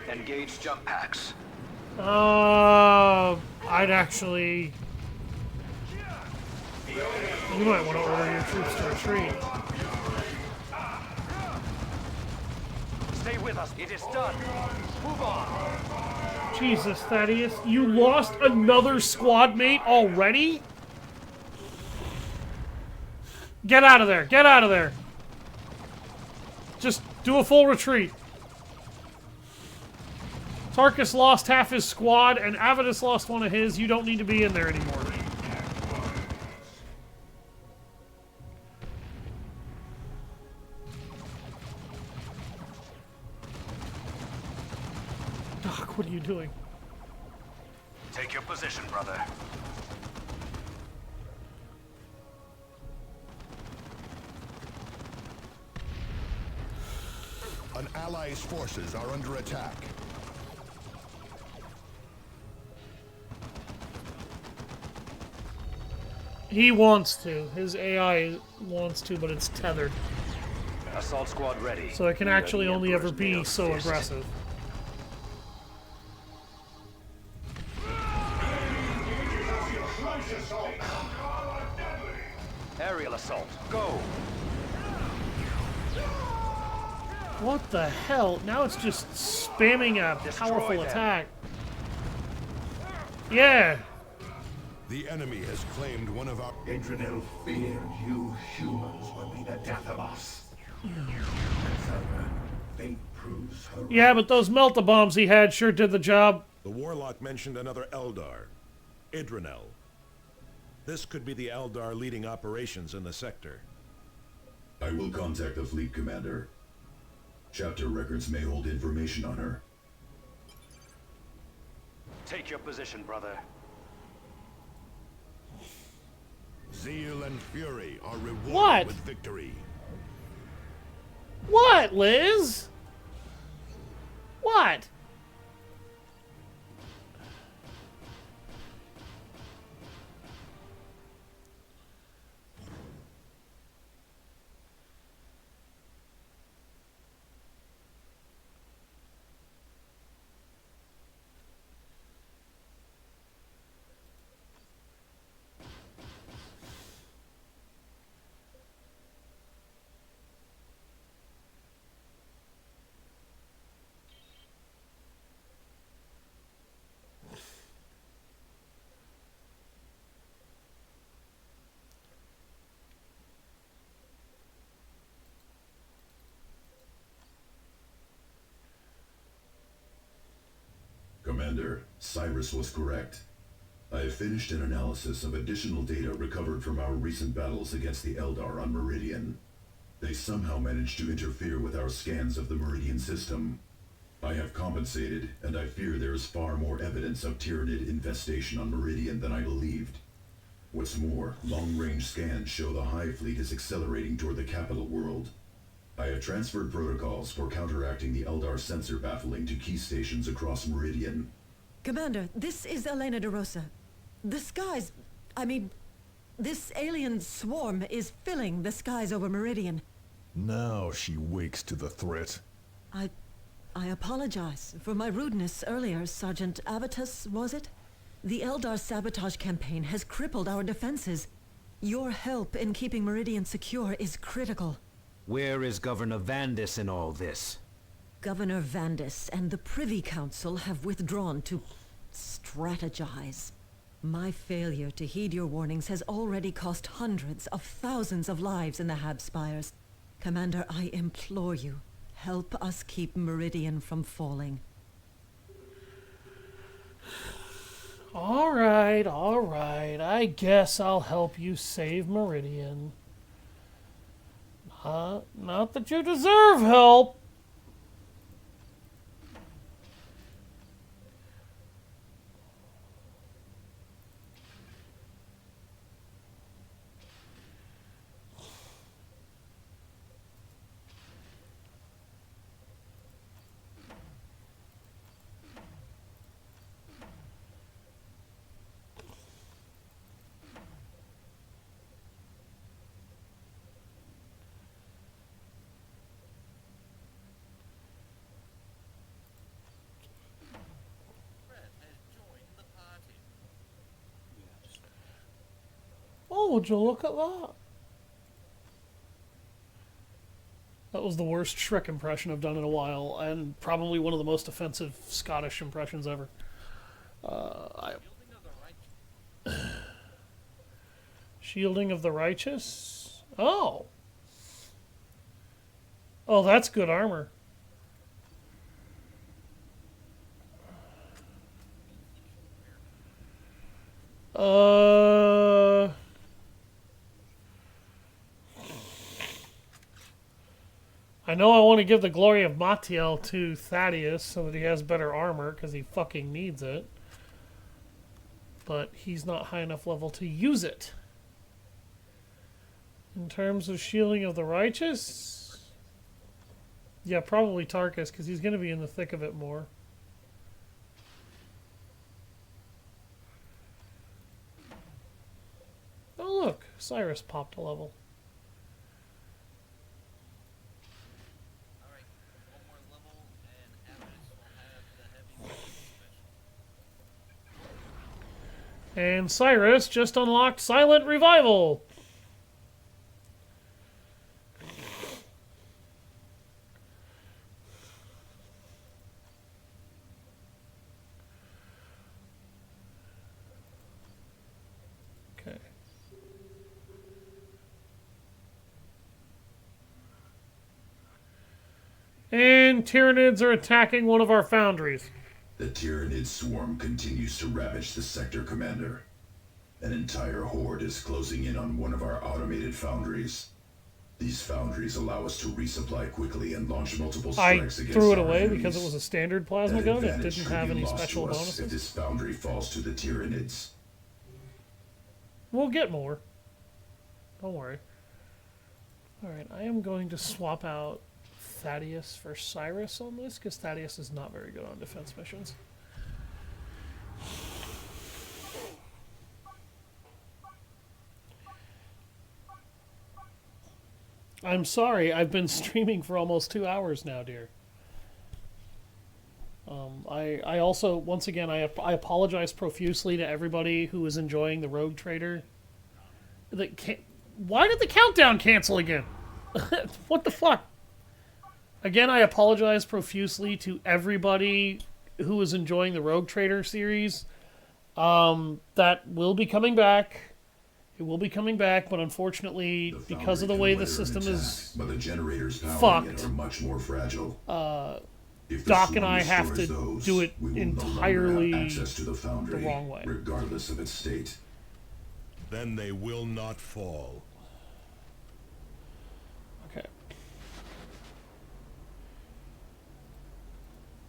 Engage jump packs. I'd actually... You might want to order your troops to retreat. Stay with us. It is done. Move on. Jesus, Thaddeus. You lost another squad mate already? Get out of there. Get out of there. Just do a full retreat. Tarkus lost half his squad, and Avidus lost one of his. You don't need to be in there anymore. Doc, what are you doing? Take your position, brother. An ally's forces are under attack. He wants to. His AI wants to, but it's tethered. Assault squad ready. So it can We are actually the only ever Emperor's be mailed so fist. aggressive. Aerial assault. Go. What the hell? Now it's just spamming a Destroy powerful them. attack. Yeah. The enemy has claimed one of our... Adrenal feared you humans would be the death of us. Fate proves her. Yeah, but those melt-a-bombs he had sure did the job. The Warlock mentioned another Eldar, Idranel. This could be the Eldar leading operations in the sector. I will contact the fleet commander. Chapter records may hold information on her. Take your position, brother. Zeal and fury are rewarded What? with victory. What, Liz? What? Commander, Cyrus was correct. I have finished an analysis of additional data recovered from our recent battles against the Eldar on Meridian. They somehow managed to interfere with our scans of the Meridian system. I have compensated, and I fear there is far more evidence of Tyranid infestation on Meridian than I believed. What's more, long-range scans show the Hive Fleet is accelerating toward the capital world. I have transferred protocols for counteracting the Eldar sensor baffling to key stations across Meridian. Commander, this is Elena de Rosa. The skies... I mean... This alien swarm is filling the skies over Meridian. Now she wakes to the threat. I apologize for my rudeness earlier, Sergeant Avitus, was it? The Eldar sabotage campaign has crippled our defenses. Your help in keeping Meridian secure is critical. Where is Governor Vandis in all this? Governor Vandis and the Privy Council have withdrawn to strategize. My failure to heed your warnings has already cost hundreds of thousands of lives in the Habspires. Commander, I implore you, help us keep Meridian from falling. All right. I guess I'll help you save Meridian. Not that you deserve help. Oh, would you look at that? That was the worst Shrek impression I've done in a while, and probably one of the most offensive Scottish impressions ever. Shielding of the Righteous? Oh! Oh, that's good armor. I know I want to give the glory of Matiel to Thaddeus so that he has better armor, because he fucking needs it. But he's not high enough level to use it. In terms of shielding of the righteous? Yeah, probably Tarkus, because he's going to be in the thick of it more. Oh look, Cyrus popped a level. Alright, one more level, and Avidus will have the heavy weapons special. And Cyrus just unlocked Silent Revival. Okay. And Tyranids are attacking one of our foundries. The Tyranid swarm continues to ravage the sector, Commander. An entire horde is closing in on one of our automated foundries. These foundries allow us to resupply quickly and launch multiple strikes against threw it our away enemies. because it was a standard plasma That gun. It advantage didn't could have be any lost special to us if bonuses. this foundry falls to the Tyranids. We'll get more. Don't worry. Alright, I am going to swap out Thaddeus for Cyrus on this, because Thaddeus is not very good on defense missions. I'm sorry, I've been streaming for almost 2 hours now, dear. I also, once again, I apologize profusely to everybody who is enjoying the Rogue Trader. Why did the countdown cancel again? What the fuck? Again, I apologize profusely to everybody who is enjoying the Rogue Trader series. That will be coming back. It will be coming back, but unfortunately, because of the way the system is but the generators powering it fucked, are much more fragile. If the Doc and swarm I have to destroys those, do it we will entirely no longer have access to the foundry, wrong way. regardless of its state. Then they will not fall. Okay.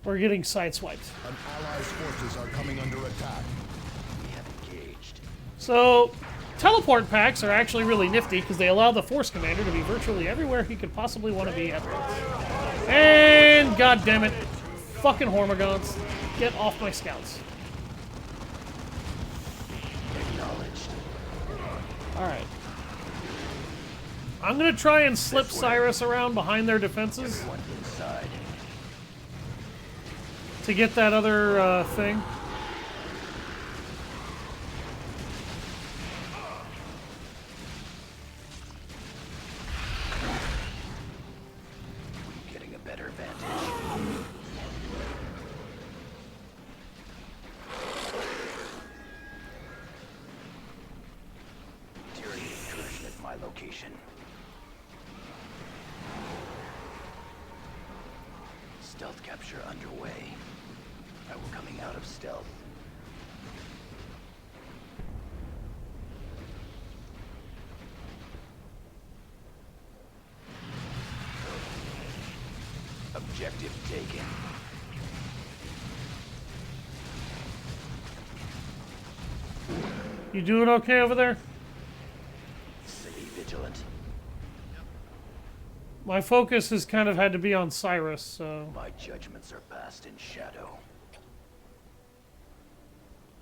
We're getting sideswiped. An allies' forces are coming under attack. We have engaged. So, teleport packs are actually really nifty because they allow the Force Commander to be virtually everywhere he could possibly want to be at once. And, god damn it, fucking Hormigons, get off my scouts. Acknowledged. Alright. I'm gonna try and slip Cyrus around behind their defenses Everyone inside. to get that other thing. Getting a better vantage. Tyranid incursion at my location. Stealth capture underway. I will coming out of stealth. Objective taken. You doing okay over there? Stay vigilant. My focus has kind of had to be on Cyrus, so... My judgments are passed in shadow.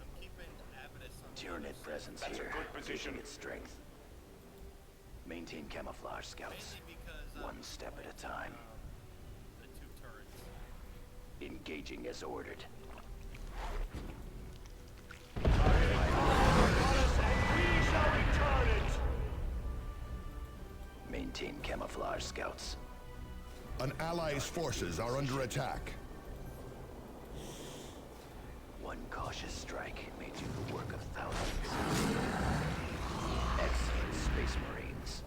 I'm keeping Avidus on the other Tyranid side, presence here. Position its strength. Maintain camouflage, scouts. mainly because of One step at a time. the two turrets. Engaging as ordered. Maintain camouflage, scouts. An allies' forces are under attack. One cautious strike may do the work of thousands. Excellent, Space Marines.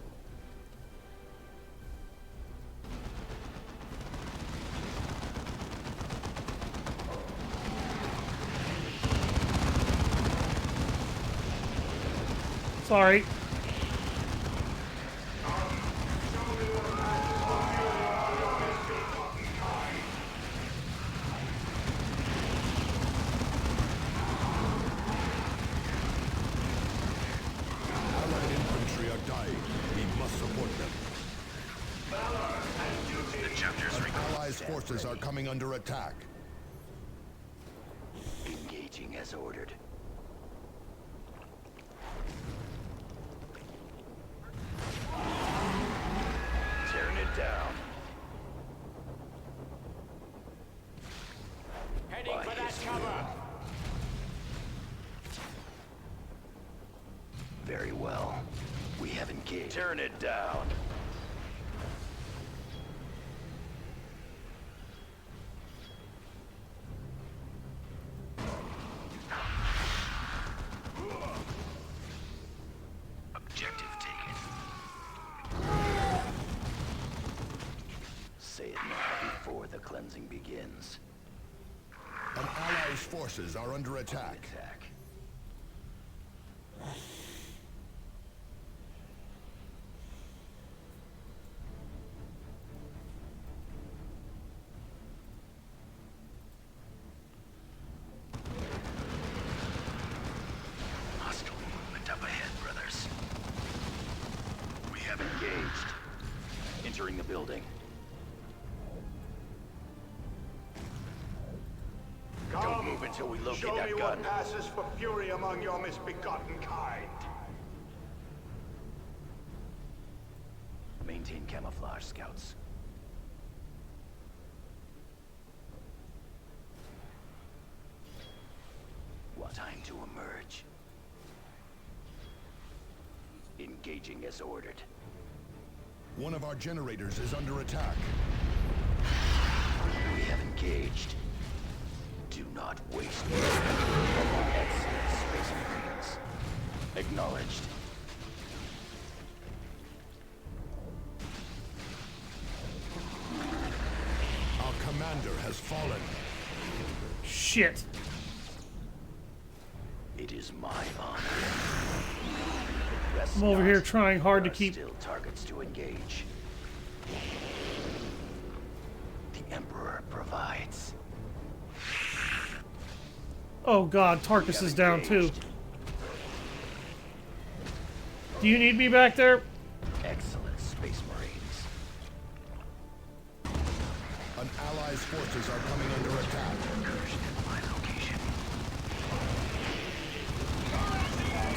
Sorry. Allied infantry are dying. We must support them. An allies' forces are coming under attack. Engaging as ordered. down. Heading for that cover. Very well. We have engaged. Turn it down. Objective taken. Say it now before the cleansing begins. An ally's forces are under attack. Hostile movement up ahead, brothers. We have engaged. Entering the building. Don't move until we locate Show that me gun. what passes for fury among your misbegotten kind. Maintain camouflage, scouts. What time to emerge? Engaging as ordered. One of our generators is under attack. We have engaged. Do not waste excellent space marines. Acknowledged. Our commander has fallen. Shit. It is my honor. Rest I'm over not. here trying hard to There are keep... still targets to engage. The Emperor provides. Oh god, Tarkus is down too. Do you need me back there? Excellent, Space Marines. An ally's forces are coming under attack. Incursion in my location.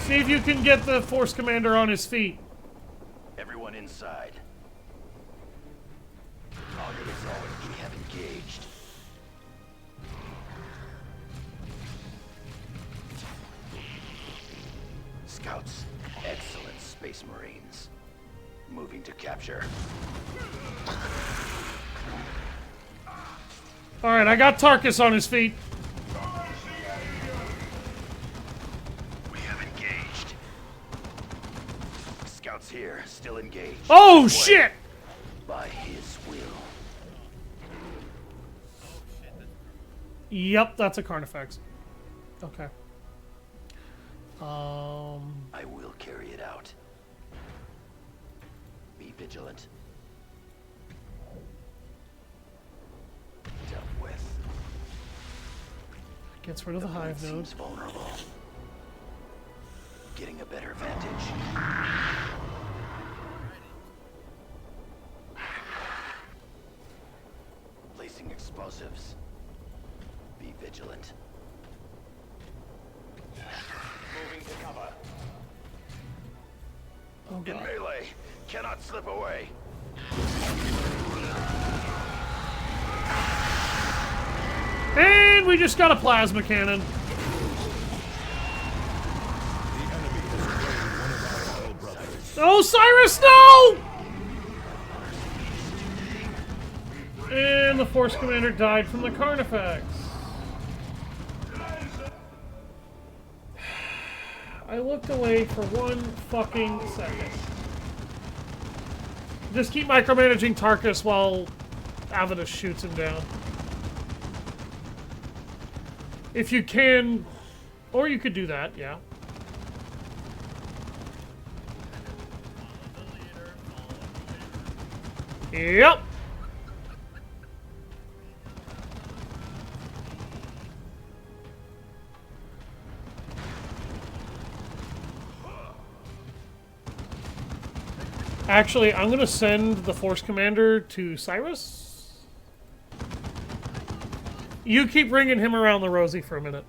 See if you can get the Force Commander on his feet. Everyone inside. Target is on. We have engaged. Scouts, excellent Space Marines. Moving to capture. Alright, I got Tarkus on his feet. We have engaged. Scouts here, still engaged. Oh, Deployed shit! By his will. Yep, that's a Carnifex. Okay. I will carry it out. Be vigilant. Dealt with. Gets rid of the hive node. Seems vulnerable. Getting a better vantage. Placing explosives. Be vigilant. Moving to cover. Oh, In God. melee. Cannot slip away. And we just got a plasma cannon. Oh, Cyrus, no! And the Force Commander died from the Carnifex. I looked away for 1 fucking second. Just keep micromanaging Tarkus while Avidus shoots him down. If you can, or you could do that, yeah. Yep. Actually, I'm gonna send the Force Commander to Cyrus. You keep bringing him around the Rosie for a minute.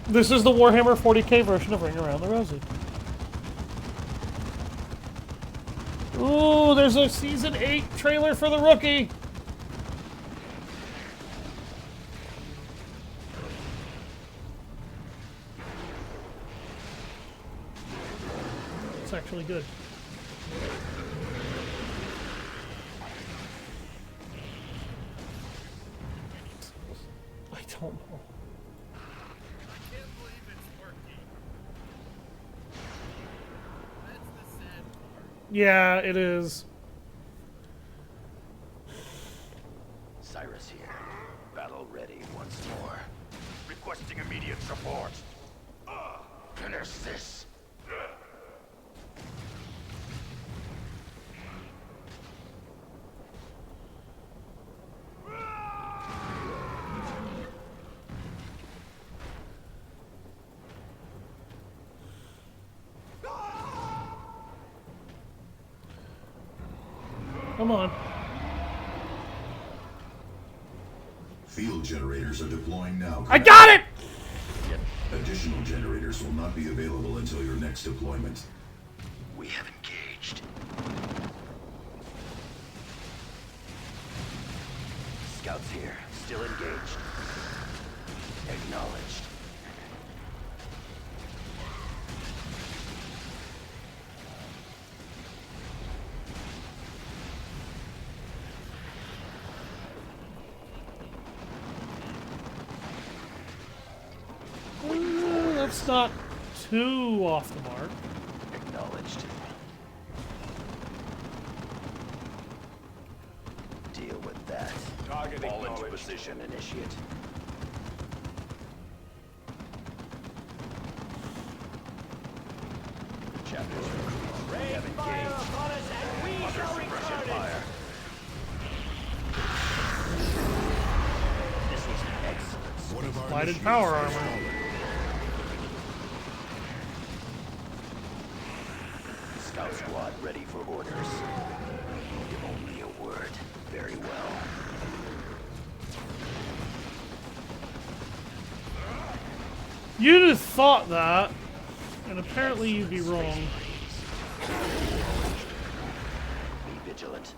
This is the Warhammer 40k version of Ring Around the Rosie. Ooh, there's a Season 8 trailer for the Rookie. It's actually good. I don't know. I can't believe it's working. That's the sad part. Yeah, it is. Cyrus here. Battle ready once more. Requesting immediate support. Finish this. Come on. Field generators are deploying now. I got it! Additional generators will not be available until your next deployment. We have engaged. Scouts here, still engaged. Acknowledged. That's not too off the mark. Acknowledged. Deal with that. Target Fall into acknowledged. position, initiate. Chapters recruit. We have engaged. upon us and we Under shall suppression return it. fire. This was excellent. One of our Lighted initiates power has armor. fallen. Scout squad ready for orders. Only a word. Very well. You'd have thought that, and apparently you'd be wrong. Be vigilant.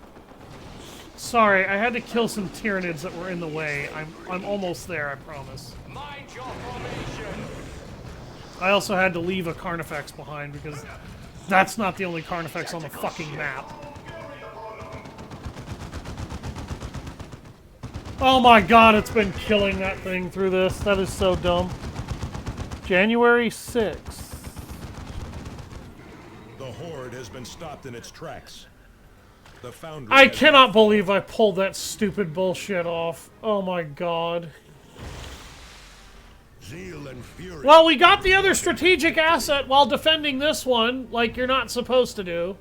Sorry, I had to kill some Tyranids that were in the way. I'm almost there, I promise. Mind your formation. I also had to leave a Carnifex behind because that's not the only Carnifex on the fucking map. Oh my god, it's been killing that thing through this. That is so dumb. January 6th. The Horde has been stopped in its tracks. The Foundry I has cannot believe I pulled that stupid bullshit off. Oh my god. zeal and fury. Well, we got the other strategic asset while defending this one, like you're not supposed to do.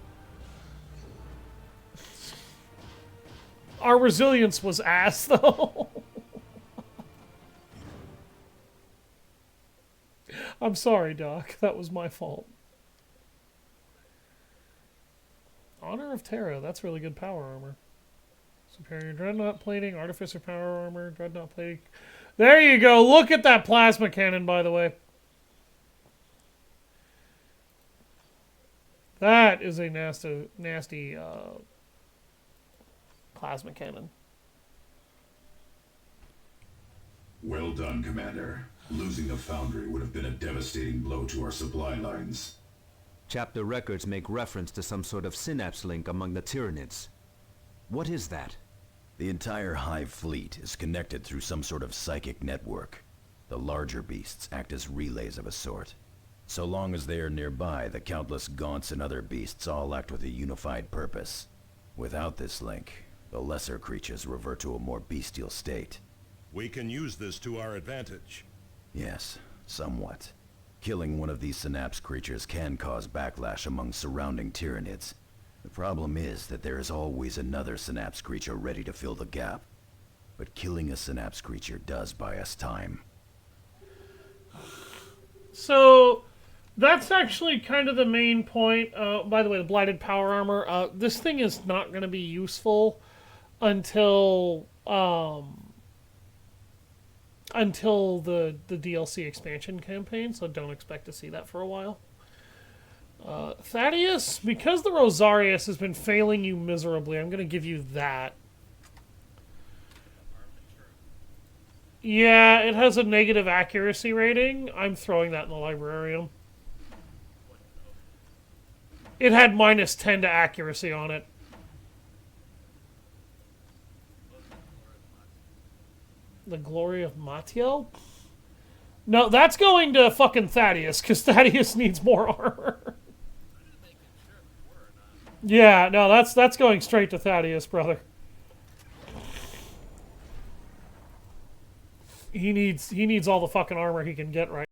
Our resilience was ass, though. I'm sorry, Doc. That was my fault. Honor of Terra. That's really good power armor. Superior Dreadnought plating, Artificer power armor, Dreadnought plating. There you go. Look at that plasma cannon, by the way. That is a nasty plasma cannon. Well done, Commander. Losing the Foundry would have been a devastating blow to our supply lines. Chapter records make reference to some sort of synapse link among the Tyranids. What is that? The entire Hive fleet is connected through some sort of psychic network. The larger beasts act as relays of a sort. So long as they are nearby, the countless Gaunts and other beasts all act with a unified purpose. Without this link, the lesser creatures revert to a more bestial state. We can use this to our advantage. Yes, somewhat. Killing one of these synapse creatures can cause backlash among surrounding Tyranids. The problem is that there is always another synapse creature ready to fill the gap. But killing a synapse creature does buy us time. So, that's actually kind of the main point. By the way, the Blighted Power Armor. This thing is not going to be useful until the DLC expansion campaign, so don't expect to see that for a while. Thaddeus, because the Rosarius has been failing you miserably, I'm going to give you that. Yeah, it has a negative accuracy rating. I'm throwing that in the librarium. It had -10 to accuracy on it. The Glory of Matiel? No, that's going to fucking Thaddeus, because Thaddeus needs more armor. Yeah, no, that's going straight to Thaddeus, brother. He needs all the fucking armor he can get right